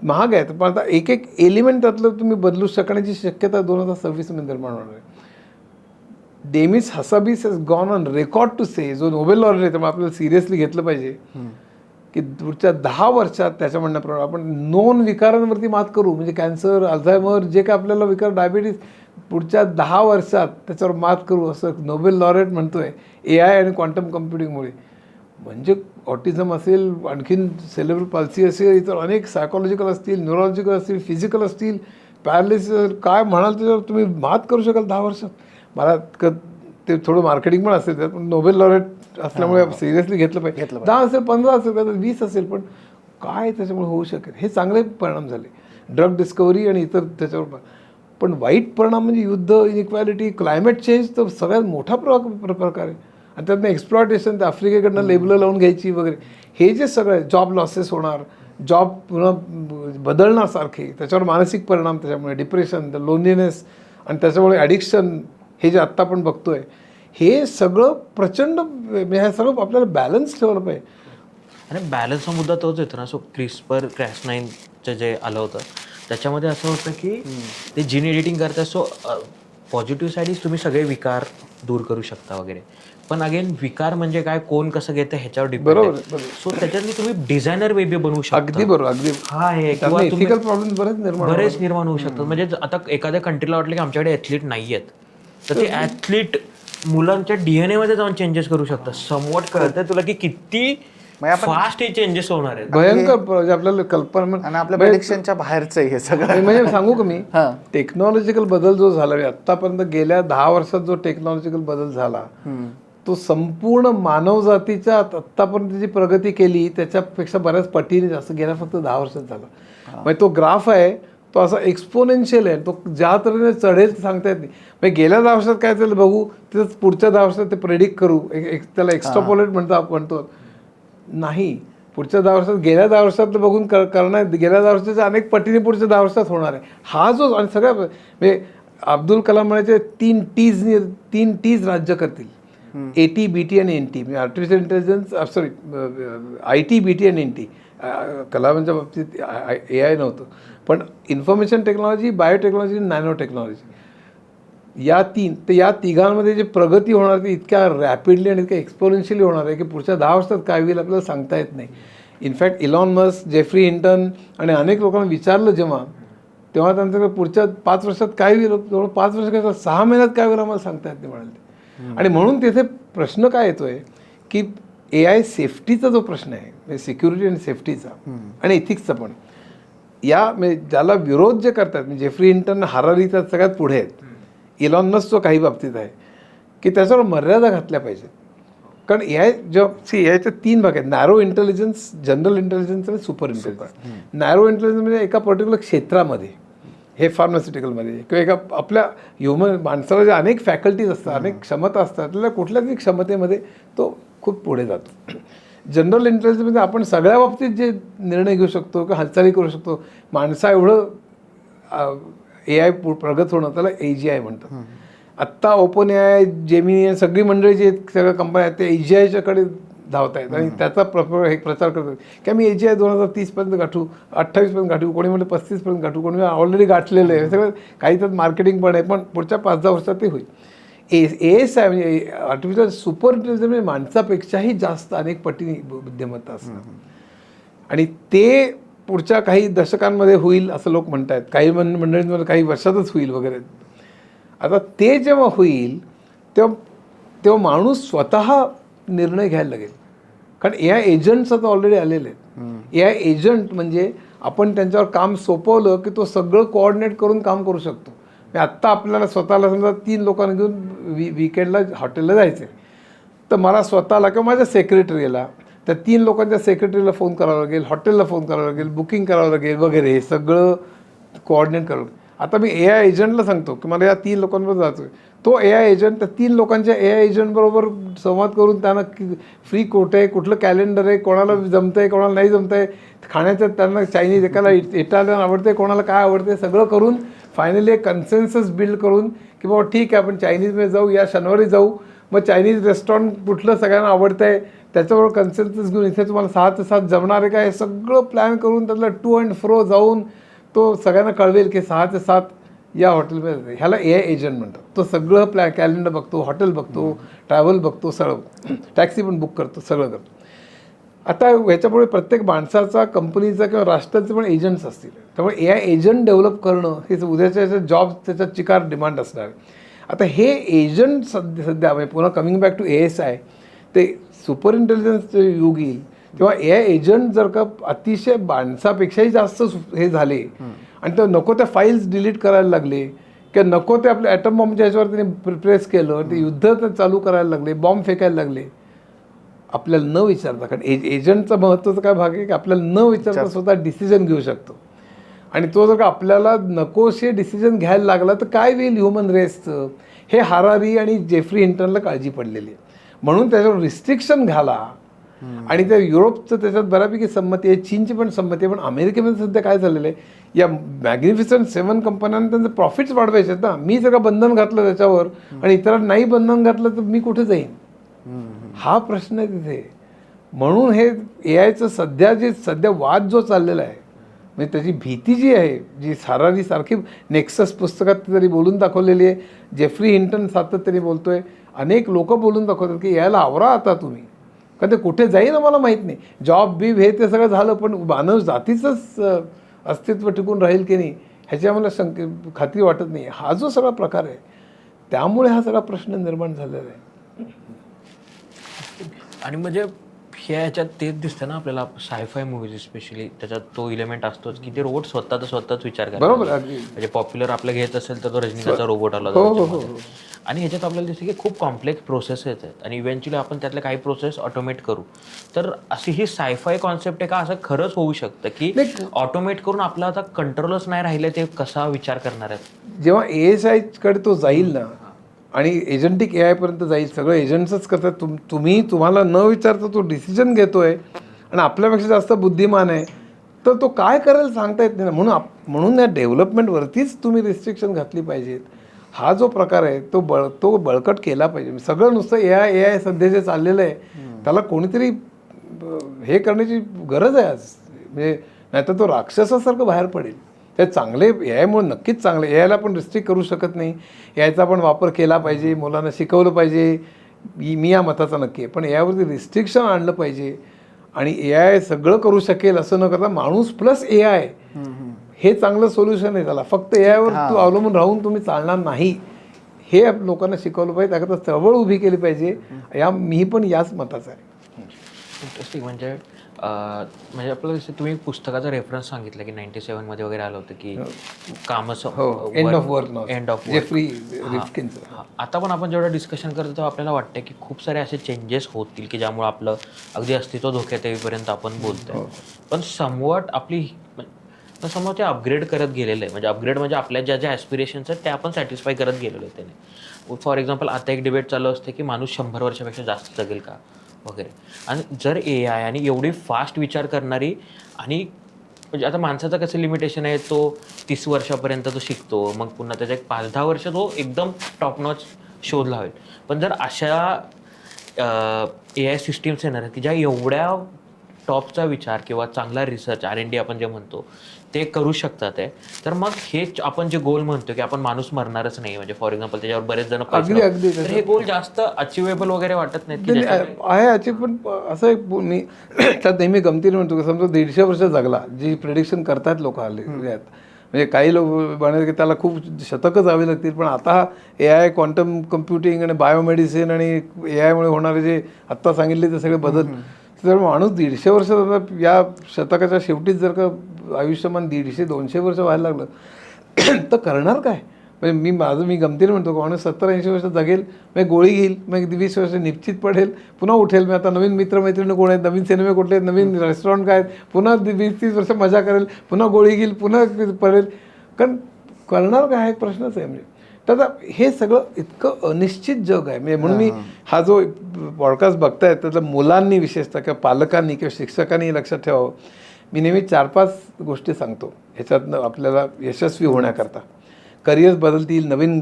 महाग आहे. पण आता एक एलिमेंट त्यातलं तुम्ही बदलू शकण्याची शक्यता 2026मध्ये निर्माण होणार आहे. Demis Hassabis has gone on record to say, जो नोबेल लॉरेट आहे त्यामुळे आपल्याला सिरियसली घेतलं पाहिजे की पुढच्या 10 वर्षात त्याच्या म्हणण्याप्रमाणे आपण नोन विकारांवरती मात करू. म्हणजे कॅन्सर, अल्झायमर, जे काय आपल्याला विकार, डायबिटीज, पुढच्या 10 वर्षात त्याच्यावर मात करू असं नोबेल लॉरेट म्हणतोय AI आणि क्वांटम कम्प्युटिंगमुळे. म्हणजे ऑटिझम असेल, आणखीन सेलेब्रल पाल्सी असेल, इतर अनेक सायकोलॉजिकल असतील, न्यूरोलॉजिकल असतील, फिजिकल असतील, पॅरालिसिस, काय म्हणाल त्याच्यावर तुम्ही मात करू शकाल 10 वर्षात. मला ते थोडं मार्केटिंग पण असेल त्यात, पण नोबेल लॉरेट असल्यामुळे सिरियसली घेतलं पाहिजे. 10 असेल, 15 असेल, 20 असेल, पण काय त्याच्यामुळे होऊ शकेल. हे चांगले परिणाम झाले ड्रग डिस्कवरी आणि इतर त्याच्यावर. पण वाईट परिणाम म्हणजे युद्ध, इनइक्वॅलिटी, क्लायमेट चेंज तर सगळ्यात मोठा प्रकार आहे. आणि त्यातनं एक्सप्लॉयटेशन, ते आफ्रिकेकडनं लेबलं लावून घ्यायची वगैरे, हे जे सगळं जॉब लॉसेस होणार, जॉब पुन्हा बदलणार सारखे, त्याच्यावर मानसिक परिणाम, त्याच्यामुळे डिप्रेशन, लोनलीनेस आणि त्याच्यामुळे ॲडिक्शन, हे जे आत्ता आपण बघतोय, हे सगळं प्रचंड, हे सगळं आपल्याला बॅलन्स ठेवलं पाहिजे. आणि बॅलन्सचा मुद्दा तोच येतो ना. सो क्रिस्पर Cas9चं जे आलं होतं त्याच्यामध्ये असं होतं की ते जीन एडिटिंग करतात. सो पॉझिटिव्ह साईडीज तुम्ही सगळे विकार दूर करू शकता वगैरे. पण अगेन विकार म्हणजे काय, कोण कसं घेतं ह्याच्यावर डिपेंड आहे. सो त्याच्यातली तुम्ही डिझायनर बेबी बनवू शकता. अगदी बरोबर, अगदी. हा आहे किंवा एथिकल प्रॉब्लेम बरेच निर्माण होऊ शकतात. म्हणजे आता एखाद्या कंट्रीला वाटलं की आमच्याकडे ॲथलीट नाही आहेत, तर ते ॲथलीट मुलांच्या DNA मध्ये जाऊन चेंजेस करू शकतात. समवट कळतंय तुला की किती फास्ट हे चेंजेस होणार आहेत. भयंकर आपल्याला कल्पना. आणि आपल्या प्रेडिक्शनच्या बाहेरचं हे सगळं. म्हणजे सांगू का मी, टेक्नॉलॉजिकल बदल जो झाला आतापर्यंत गेल्या 10 वर्षात जो टेक्नॉलॉजिकल बदल झाला तो संपूर्ण मानवजातीच्या आत्तापर्यंत जी प्रगती केली त्याच्यापेक्षा बऱ्याच पटीने जास्त गेल्या फक्त 10 वर्षात झाला. म्हणजे तो ग्राफ आहे तो असा एक्सपोनेन्शियल आहे. तो ज्या तऱ्हेने चढेल सांगता येत नाही. म्हणजे गेल्या 10 वर्षात काय झालं बघू, तिथंच पुढच्या 10 वर्षात ते प्रेडिक्ट करू, त्याला एक्स्ट्रापोलेट म्हणतो नाही. पुढच्या 10 वर्षात गेल्या 10 वर्षातलं बघून करणार, गेल्या 10 वर्षाच्या अनेक पटीने पुढच्या 10 वर्षात होणार आहे. हा जो आणि सगळ्या म्हणजे अब्दुल कलाम म्हणायचे 3 T's राज्य करतील, AT, BT आणि NT. म्हणजे artificial intelligence, sorry IT, BT आणि NT. कलामांच्या बाबतीत AI नव्हतं, पण information technology, biotechnology, nano technology, या तिघांमध्ये जे प्रगती होणार ती इतक्या रॅपिडली आणि इतक्या एक्सपोनेन्शियली होणार आहे की पुढच्या 10 वर्षात काय होईल आपल्याला सांगता येत नाही. In fact Elon Musk, Geoffrey Hinton आणि अनेक लोकांना विचारलं जेव्हा, तेव्हा त्यांच्याकडे पुढच्या 5 वर्षात काय होईल, जवळ 5 वर्ष काय 6 महिन्यात काय होईल आम्हाला सांगता येत नाही म्हणाले. आणि म्हणून तिथे प्रश्न काय येतोय की ए आय सेफ्टीचा जो प्रश्न आहे म्हणजे सिक्युरिटी आणि सेफ्टीचा आणि एथिक्सचा पण या म्हणजे ज्याला विरोध जे करतात म्हणजे जेफ्री हिंटन हारारीचा सगळ्यात पुढे आहेत. इलॉन मस्क जो काही बाबतीत आहे की त्याच्यावर मर्यादा घातल्या पाहिजेत. कारण ए आय ए आयचे 3 भाग आहेत, नॅरो इंटेलिजन्स, जनरल इंटेलिजन्स आणि सुपर इंटेलिजन्स. नॅरो इंटेलिजन्स म्हणजे एका पर्टिक्युलर क्षेत्रामध्ये, हे फार्मास्युटिकलमध्ये किंवा एका आपल्या ह्युमन माणसाला जे अनेक फॅकल्टीज असतात, अनेक क्षमता असतात, आपल्याला कुठल्याच क्षमतेमध्ये तो खूप पुढे जातो. जनरल इंटेलिजन्स म्हणजे आपण सगळ्या बाबतीत जे निर्णय घेऊ शकतो किंवा हालचाली करू शकतो, माणसा एवढं ए आय प्रगत होणं त्याला AGI म्हणतात. आत्ता ओपन AI, जेमिनी सगळी मंडळी जी सगळ्या कंपन्या आहेत ते AGIच्याकडे धावत आहेत आणि त्याचा प्रचार करतात की आम्ही AGI 2030पर्यंत गाठू, 28पर्यंत गाठू, कोणी म्हणजे 35पर्यंत गाठू, कोणी ऑलरेडी गाठलेलं आहे. सगळं काही त्यात मार्केटिंग पण आहे, पण पुढच्या 5-10 वर्षात ते होईल. ASI म्हणजे आर्टिफिशियल सुपर इंटेलिजन्स म्हणजे माणसापेक्षाही जास्त अनेक पटीने बुद्धिमत्ता असणार आणि ते पुढच्या काही दशकांमध्ये होईल असं लोक म्हणत आहेत. काही मंडळींमध्ये काही वर्षातच होईल वगैरे. आता ते जेव्हा होईल तेव्हा माणूस स्वतः निर्णय घ्यायला लागेल. कारण AI एजंट्स आता ऑलरेडी आलेले आहेत. AI एजंट म्हणजे आपण त्यांच्यावर काम सोपवलं की तो सगळं कोऑर्डिनेट करून काम करू शकतो. आत्ता आपल्याला स्वतःला समजा 3 लोकांना घेऊन वीकेंडला हॉटेलला जायचं आहे, तर मला स्वतःला किंवा माझ्या सेक्रेटरीला त्या 3 लोकांच्या सेक्रेटरीला फोन करावं लागेल, हॉटेलला फोन करावं लागेल, बुकिंग करावं लागेल वगैरे, हे सगळं कोऑर्डिनेट करावं लागेल. आता मी AI एजंटला सांगतो की मला या 3 लोकांबरोबर जायचं आहे, तो AI एजंट त्या 3 लोकांच्या AI एजंटबरोबर संवाद करून त्यांना फ्री कोट आहे, कुठलं कॅलेंडर आहे, कोणाला जमतं आहे, कोणाला नाही जमतं आहे, खाण्याचं त्यांना चायनीज, एकाला इटालियन आवडते, कोणाला काय आवडते, सगळं करून फायनली एक कन्सेन्सस बिल्ड करून की बाबा ठीक आहे आपण चायनीजमध्ये जाऊ, या शनिवारी जाऊ, मग चायनीज रेस्टॉरंट कुठलं सगळ्यांना आवडतं आहे त्याच्याबरोबर कन्सेन्सस घेऊन इथे तुम्हाला 6 ते 7 जमणार आहे का, हे सगळं प्लॅन करून त्यातला टू अँड फ्रो जाऊन तो सगळ्यांना कळवेल की 6 ते 7 या हॉटेलमध्ये. ह्याला AI एजंट म्हणतात. तो सगळं कॅलेंडर बघतो, हॉटेल बघतो, ट्रॅव्हल बघतो, सगळं टॅक्सी पण बुक करतो, सगळं करतो. आता ह्याच्यापुढे प्रत्येक माणसाचा, कंपनीचा किंवा राष्ट्राचे पण एजंट्स असतील. त्यामुळे AI एजंट डेव्हलप करणं हे उद्याच्या जॉब त्याच्यात चिकार डिमांड असणार आहे. आता हे एजंट सध्या म्हणजे पुन्हा कमिंग बॅक टू ASI, ते सुपर इंटेलिजन्सचे युग येईल तेव्हा AI एजंट जर का अतिशय माणसापेक्षाही जास्त हे झाले आणि ते नको त्या फाईल्स डिलीट करायला लागले किंवा नको ते आपल्या ॲटम बॉम्बच्या ह्याच्यावर त्यांनी प्रेस केलं, ते युद्ध चालू करायला लागले, बॉम्ब फेकायला लागले, आपल्याला न विचारता. कारण एजंटचा महत्त्वाचा काय भाग आहे की आपल्याला न विचारता स्वतः डिसिजन घेऊ शकतो. आणि तो जर का आपल्याला नकोसे डिसिजन घ्यायला लागला तर काय होईल ह्युमन रेसचं, हे हारारी आणि जेफ्री हिंटनला काळजी पडलेली आहे. म्हणून त्याच्यावर रिस्ट्रिक्शन घाला. आणि त्या युरोपचं त्याच्यात बऱ्यापैकी संमती आहे, चीनची पण संमती आहे, पण अमेरिकेमध्ये सध्या काय झालेलं आहे, या मॅग्निफिसंट 7 कंपन्यांना त्यांचे प्रॉफिट्स वाढवायचे आहेत ना. मी जर का बंधन घातलं त्याच्यावर आणि इतरांना नाही बंधन घातलं तर मी कुठे जाईन, हा प्रश्न आहे तिथे. म्हणून हे AIचं सध्या वाद जो चाललेला आहे म्हणजे त्याची भीती जी आहे, जी हारारी सारखी नेक्सस पुस्तकात तरी बोलून दाखवलेली आहे, जेफ्री हिंटन सातत्याने बोलतोय, अनेक लोक बोलून दाखवतात की याला आवरा आता तुम्ही, कारण ते कुठे जाईल मला माहीत नाही. जॉब बीब हे ते सगळं झालं, पण मानव जातीचंच अस्तित्व टिकून राहील की नाही ह्याची आम्हाला खात्री वाटत नाही. हा जो सगळा प्रकार आहे त्यामुळे हा सगळा प्रश्न निर्माण झालेला आहे. आणि म्हणजे ह्याच्यात तेच दिसतं ना आपल्याला, सायफाय मूवीज स्पेशली त्याच्यात तो इलेमेंट असतोच की ते रोबोट स्वतःच विचार करतात. बरोबर. म्हणजे पॉप्युलर आपलं घ्यायचं असेल तर तो रजनीकांतचा रोबोट आला. आणि ह्याच्यात आपल्याला दिसतं की खूप कॉम्प्लेक्स प्रोसेस आहेत आणि इव्हेंच्युअली आपण त्यातल्या काही प्रोसेस ऑटोमेट करू. तर अशी ही सायफाय कॉन्सेप्ट आहे का, असं खरंच होऊ शकतं की ऑटोमेट करून आपला आता कंट्रोलच नाही राहिलं, ते कसा विचार करणार आहेत. जेव्हा ASI कडे तो जाईल ना आणि एजंटिक AI पर्यंत जाईल, सगळं एजंट्सच करतात, तुम्हाला न विचारता तो डिसिजन घेतोय आणि आपल्यापेक्षा जास्त बुद्धिमान आहे, तर तो काय करेल सांगता येत नाही ना. म्हणून या डेव्हलपमेंटवरतीच तुम्ही रिस्ट्रिक्शन घातली पाहिजेत. हा जो प्रकार आहे तो बळकट केला पाहिजे. सगळं नुसतं AI सध्या जे चाललेलं आहे त्याला कोणीतरी हे करण्याची गरज आहे आज. म्हणजे नाहीतर तो राक्षसासारखं बाहेर पडेल. ते चांगले AIमुळे नक्कीच चांगले, AIला पण रिस्ट्रिक्ट करू शकत नाही, AIचा पण वापर केला पाहिजे, मुलांना शिकवलं पाहिजे, मी या मताचा नक्की आहे. पण यावरती रिस्ट्रिक्शन आणलं पाहिजे आणि AI सगळं करू शकेल असं न करता माणूस प्लस AI हे चांगलं सोल्युशन आहे त्याला. फक्त AIवर तू अवलंबून राहून तुम्ही चालणार नाही, हे लोकांना शिकवलं पाहिजे. त्याकरता चळवळ उभी केली पाहिजे. मी पण याच मताचा आहे. इंटरेस्टिंग म्हणजे म्हणजे आपलं जसं तुम्ही पुस्तकाचा रेफरन्स सांगितलं की 97 मध्ये वगैरे आलं होतं की कामं हो, end of work end of Jeffrey रिफ्किनचं. हा. आता पण आपण जेवढं डिस्कशन करतो तेव्हा आपल्याला वाटतं की खूप सारे असे चेंजेस होतील की ज्यामुळे आपलं अगदी अस्तित्व धोक्यात येईपर्यंत आपण बोलतोय. पण समवट आपली समोर ते अपग्रेड करत गेलेलं आहे. म्हणजे अपग्रेड म्हणजे आपल्या ज्या ज्या ॲस्पिरेशन्स आहेत त्या आपण सॅटिस्फाय करत गेलेलो आहे त्याने. फॉर एक्झाम्पल आता एक डिबेट चालू असते की माणूस 100 वर्षापेक्षा जास्त जगेल का वगैरे. आणि जर AI आणि एवढी फास्ट विचार करणारी आणि म्हणजे आता माणसाचं कसं लिमिटेशन आहे, तो 30 वर्षापर्यंत तो शिकतो, मग पुन्हा त्याच्या एक 5-10 वर्ष तो एकदम टॉप नॉच शोध लावेल. पण जर अशा AI सिस्टीम्स येणार आहेत की ज्या एवढ्या टॉपचा विचार किंवा चांगला रिसर्च R&D आपण जे म्हणतो ते करू शकतात आहे, तर मग हे आपण जे गोल म्हणतो की आपण माणूस मरणारच नाही, म्हणजे फॉर एक्झाम्पल त्याच्यावर बरेच जण अगदी अगदी तर हे गोल जास्त अचिवेबल वगैरे वाटत नाहीत की आहे याची. पण असं एक मी त्यात नेहमी गमतीने म्हणतो की समजा 150 वर्ष जगला, जी प्रेडिक्शन करतात लोक आले म्हणजे काही लोक म्हणाले की त्याला खूप शतकं जावी लागतील. पण आता AI, क्वांटम कम्प्युटिंग आणि बायोमेडिसिन आणि AI मुळे होणारे जे आत्ता सांगितले ते सगळे बदल, तर माणूस 150 वर्ष या शतकाच्या शेवटीच जर का आयुष्यमान 150-200 वर्ष व्हायला लागलं तर करणार काय? म्हणजे मी गमतीने म्हणतो की माणूस 70-80 वर्ष जगेल, मग गोळी घेईल, मग 20 वर्ष निश्चित पडेल, पुन्हा उठेल. मग आता नवीन मित्रमैत्रिणी कोण आहेत, नवीन सिनेमे कुठले आहेत, नवीन रेस्टॉरंट काय आहेत, पुन्हा 20-30 वर्ष मजा करेल, पुन्हा गोळी घेईल, पुन्हा पडेल. कारण करणार काय हा एक प्रश्नच आहे. म्हणजे तर आता हे सगळं इतकं अनिश्चित जग आहे. म्हणजे म्हणून मी हा जो पॉडकास्ट बघताय त्यातल्या मुलांनी विशेषतः किंवा पालकांनी किंवा शिक्षकांनी लक्षात ठेवावं. मी नेहमी 4-5 गोष्टी सांगतो ह्याच्यातनं आपल्याला यशस्वी होण्याकरता. करिअर्स बदलतील, नवीन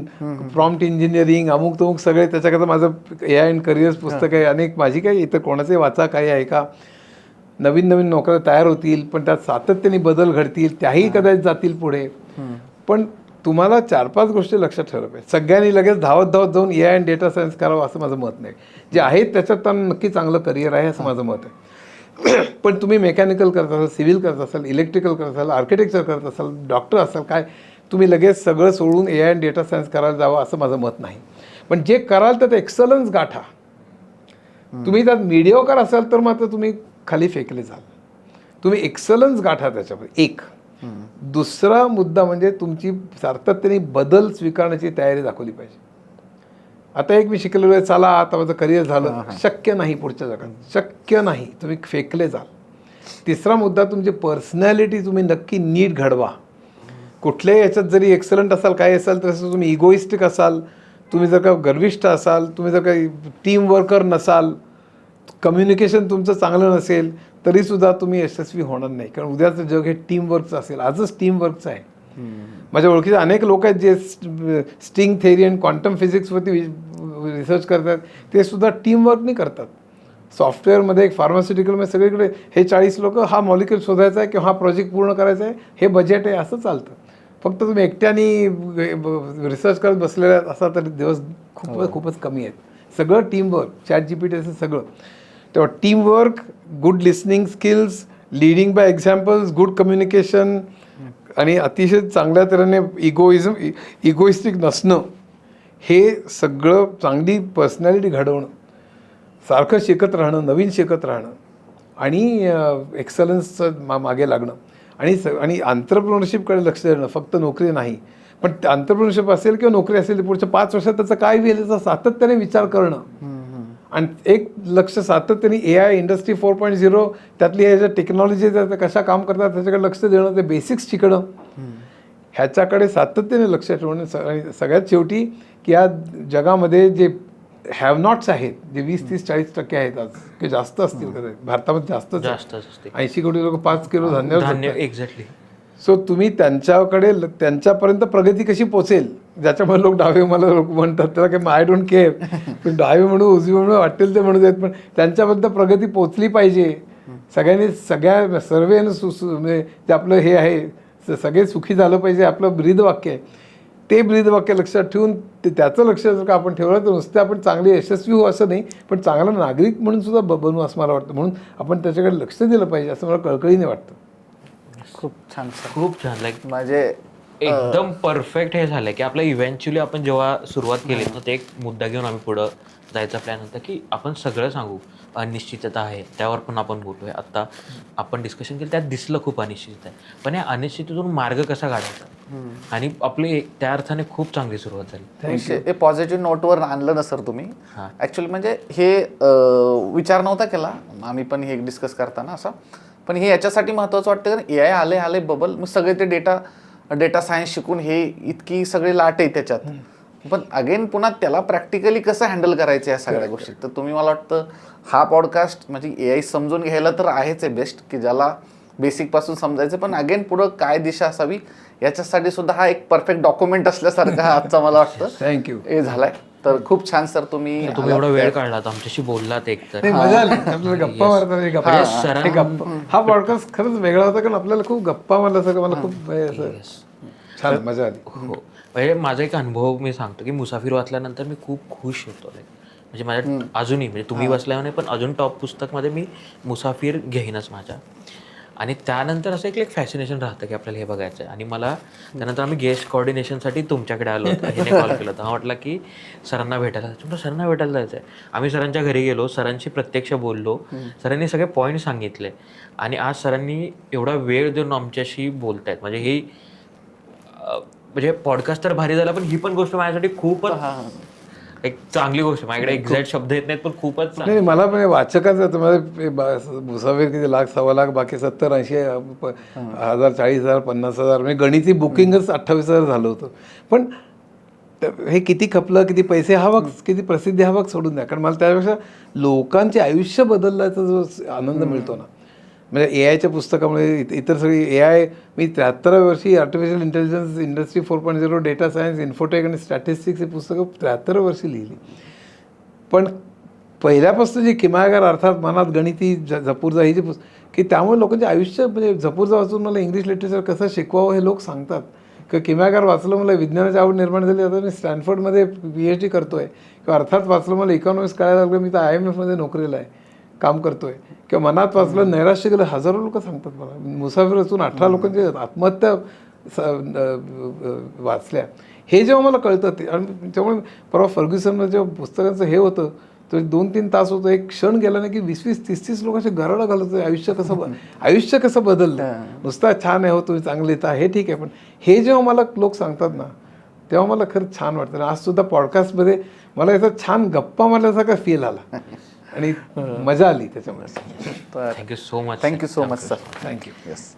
प्रॉम्प्ट इंजिनिअरिंग, अमुक तमुक सगळे. त्याच्याकरता माझं AI अँड करिअर्स पुस्तक आहे, अनेक माझी काही इतर कोणाचे वाचा काही आहे का. नवीन नवीन नोकऱ्या तयार होतील, पण त्यात सातत्याने बदल घडतील, त्याही कदाचित जातील पुढे. पण तुम्हाला 4-5 गोष्टी लक्षात ठेवल्या पाहिजे. सगळ्यांनी लगेच धावत जाऊन AI अँड डेटा सायन्स करावं असं माझं मत नाही. जे आहे त्याच्यात नक्की चांगलं करिअर आहे असं माझं मत आहे. पण तुम्ही मेकॅनिकल करत असाल, सिव्हिल करत असाल, इलेक्ट्रिकल करत असाल, आर्किटेक्चर करत असाल, डॉक्टर असाल, काय तुम्ही लगेच सगळं सोडून AI अँड डेटा सायन्स करायला जावं असं माझं मत नाही. पण जे कराल तर एक्सलन्स गाठा. तुम्ही त्यात मीडिओकर असाल तर मात्र तुम्ही खाली फेकले जाल. तुम्ही एक्सलन्स गाठा त्याच्यामध्ये. एक दुसरा मुद्दा म्हणजे तुमची सातत्याने बदल स्वीकारण्याची तयारी दाखवली पाहिजे. आता एक मी शिकलेलो आहे, चला आता माझं करिअर झालं, शक्य नाही पुढच्या जगात, शक्य नाही, तुम्ही फेकले जाल. तिसरा मुद्दा तुमची पर्सनॅलिटी तुम्ही नक्की नीट घडवा. कुठल्याही याच्यात जरी एक्सलंट असाल, काय असाल, तर तुम्ही इगोइस्टिक असाल, तुम्ही जर का गर्विष्ठ असाल, तुम्ही जर का टीम वर्कर नसाल, कम्युनिकेशन तुमचं चांगलं नसेल, तरीसुद्धा तुम्ही यशस्वी होणार नाही. कारण उद्याचं जग हे टीमवर्कचं असेल. आजच टीमवर्कचं आहे. माझ्या ओळखीचे अनेक लोक आहेत जे स्ट्रिंग थेअरी आणि क्वांटम फिजिक्सवरती रिसर्च करतात. ते सुद्धा टीमवर्कनी करतात. सॉफ्टवेअरमध्ये, एक फार्मास्युटिकलमध्ये, सगळीकडे हे 40 लोक, हा मॉलिक्यूल शोधायचा आहे किंवा हा प्रोजेक्ट पूर्ण करायचा आहे, हे बजेट आहे, असं चालतं. फक्त तुम्ही एकट्याने रिसर्च करत बसलेले असा तर दिवस खूपच कमी आहेत. सगळं टीमवर्क, ChatGPT असं सगळं. तेव्हा teamwork, good listening skills, leading by examples, good communication आणि अतिशय चांगल्या तऱ्हेने इगोइस्टिक नसणं, हे सगळं, चांगली पर्सनॅलिटी घडवणं, सारखं शिकत राहणं, नवीन शिकत राहणं आणि एक्सलन्सचं मागे लागणं आणि एंटरप्रेन्योरशिपकडे लक्ष देणं, फक्त नोकरी नाही. पण एंटरप्रेन्योरशिप असेल किंवा नोकरी असेल, पुढच्या 5 वर्षात त्याचं काय होईल याचा सातत्याने विचार करणं. आणि एक लक्ष सातत्याने AI इंडस्ट्री 4.0 त्यातली ह्या ज्या टेक्नॉलॉजी कशा काम करतात त्याच्याकडे लक्ष देणं, ते बेसिक्स शिकणं, ह्याच्याकडे सातत्याने लक्ष ठेवणं. आणि सगळ्यात शेवटी की या जगामध्ये जे हॅव नॉट्स आहेत, जे 20-30-40% आहेत आज, की जास्त असतील कदाचित, भारतामध्ये जास्त असते. 80 कोटी लोक 5 किलो धान्य. एक्झॅक्टली. सो तुम्ही त्यांच्यापर्यंत प्रगती कशी पोचेल, ज्याच्यामध्ये लोक डावे मला लोक म्हणतात, त्याला काही आय डोंट केअर, पण डावे म्हणू उजवी म्हणू वाटेल ते म्हणू देत, पण त्यांच्यापर्यंत प्रगती पोचली पाहिजे. सगळ्यांनी म्हणजे ते आपलं हे आहे, सगळे सुखी झालं पाहिजे, आपलं ब्रीदवाक्य आहे. ते ब्रीदवाक्य लक्षात ठेवून त्याचं लक्ष जर का आपण ठेवलं तर नुसतं आपण चांगले यशस्वी हो असं नाही, पण चांगला नागरिक म्हणून सुद्धा बनू असं मला वाटतं. म्हणून आपण त्याच्याकडे लक्ष दिलं पाहिजे असं मला कळकळीने वाटतं. खूप छान सर, खूप छान. लाईक म्हणजे एकदम परफेक्ट हे झालं की आपलं इव्हेंच्युअली आपण जेव्हा सुरुवात केली तर ते एक मुद्दा घेऊन आम्ही पुढं जायचा प्लॅन होता की आपण सगळं सांगू, अनिश्चितता आहे त्यावर पण आपण बोलूया. आता आपण डिस्कशन केलं त्यात दिसलं खूप अनिश्चित आहे, पण या अनिश्चिततेतून मार्ग कसा काढायचा आणि आपली त्या अर्थाने खूप चांगली सुरुवात झाली. हे पॉझिटिव्ह नोटवर आणलं ना सर तुम्ही. ॲक्च्युली म्हणजे हे विचार नव्हता केला आम्ही पण हे डिस्कस करताना असा, पण हे याच्यासाठी महत्त्वाचं वाटतं कारण ए आय आले बबल, मग सगळे ते डेटा सायन्स शिकून हे इतकी सगळे लाट आहे त्याच्यात, पण अगेन पुन्हा त्याला प्रॅक्टिकली कसं हँडल करायचं या सगळ्या गोष्टी. तर तुम्ही मला वाटतं हा पॉडकास्ट म्हणजे ए आय समजून घ्यायला तर आहेच आहे बेस्ट, की ज्याला बेसिकपासून समजायचं, पण अगेन पुढं काय दिशा असावी याच्यासाठी सुद्धा हा एक परफेक्ट डॉक्युमेंट असल्यासारखा हा आजचा मला वाटतं थँक्यू. हे झालाय. तर खूप छान सर तुम्ही एवढा वेळ काढलात आमच्याशी बोललात एक तर. नाही, मजा आली आपल्याला गप्पा मारताना हे गप्पा. सर हे गप्पा हा पॉडकास्ट खरंच वेगळा होता कारण आपल्याला खूप गप्पा मारल्या सगळं, मला खूप हे असं छान मजा आली. हो, म्हणजे माझा एक अनुभव मी सांगतो की मुसाफिर वाचल्यानंतर मी खूप खुश होतो. म्हणजे माझ्या अजूनही म्हणजे तुम्ही बसल्यावर नाही पण अजून टॉप पुस्तकमध्ये मी मुसाफिर घेईनच माझ्या. आणि त्यानंतर असं एक फॅसिनेशन राहतं की आपल्याला हे बघायचं आहे. आणि मला त्यानंतर आम्ही गेस्ट कोऑर्डिनेशनसाठी तुमच्याकडे आलो होतो, हिने कॉल केला होता. हा म्हटलं की सरांना भेटायला जायचं, सरांना भेटायला जायचं आहे. आम्ही सरांच्या घरी गेलो, सरांशी प्रत्यक्ष बोललो, सरांनी सगळे पॉईंट सांगितले आणि आज सरांनी एवढा वेळ देऊन आमच्याशी बोलतायत. म्हणजे ही म्हणजे पॉडकास्ट तर भारी झाला, पण ही पण गोष्ट माझ्यासाठी खूपच एक चांगली गोष्ट. माझ्याकडे एक्झॅक्ट शब्द येत नाहीत पण खूपच नाही मला म्हणजे वाचकाचं आहे तुम्हाला मुसाफिर किती लाख 1.25 लाख बाकी 70-80 हजार 40,000 50,000 म्हणजे गणिती बुकिंगच 28,000 झालं होतं. पण हे किती खपलं, किती पैसे हवा, किती प्रसिद्धी हवा सोडून द्या, कारण मला त्यापेक्षा लोकांचे आयुष्य बदलण्याचा जो आनंद मिळतो ना, म्हणजे ए आयच्या पुस्तकामुळे इतर सगळी ए आय मी 73व्या वर्षी artificial intelligence industry 4.0 data science infotech आणि स्टॅटिस्टिक्स ही पुस्तकं 73 वर्षी लिहिली. पण पहिल्यापासून जी किमयागार अर्थात मनात गणिती झपूर्जा ही जी की त्यामुळे लोकांचे आयुष्य म्हणजे झपूर्जा वाचून मला इंग्लिश लिटरेचर कसं शिकवावं हे लोक सांगतात. किंवा किमयागार वाचलं मला विज्ञानाची आवड निर्माण झाली, आता मी स्टॅनफोर्डमध्ये PhD करतोय, किंवा अर्थात वाचलं मला इकॉनॉमिक्स कळायला लागलं, मी तर IMFमध्ये नोकरीला आहे काम करतोय, किंवा मनात वाचलं नैराश्य गेलं, हजारो लोक सांगतात मला. मुसाफिर असून 18 लोकांची आत्महत्या वाचल्या, हे जेव्हा मला कळतं ते. आणि त्यामुळे परवा फर्ग्युसनमध्ये जेव्हा पुस्तकांचं हे होतं तर 2-3 तास होतं, एक क्षण गेला नाही की 20-20, 30-30 लोकांचे गरडा घालत आयुष्य कसं बदललं. नुसता छान आहे हो तुम्ही चांगले लिहिता हे ठीक आहे, पण हे जेव्हा मला लोक सांगतात ना तेव्हा मला खरंच छान वाटतं. आज सुद्धा पॉडकास्टमध्ये मला याचा छान गप्पा मारल्यासारखा फील आला आणि मजा आली त्याच्यामुळे. Thank you so much. Thank you so much sir. Thank you. Yes.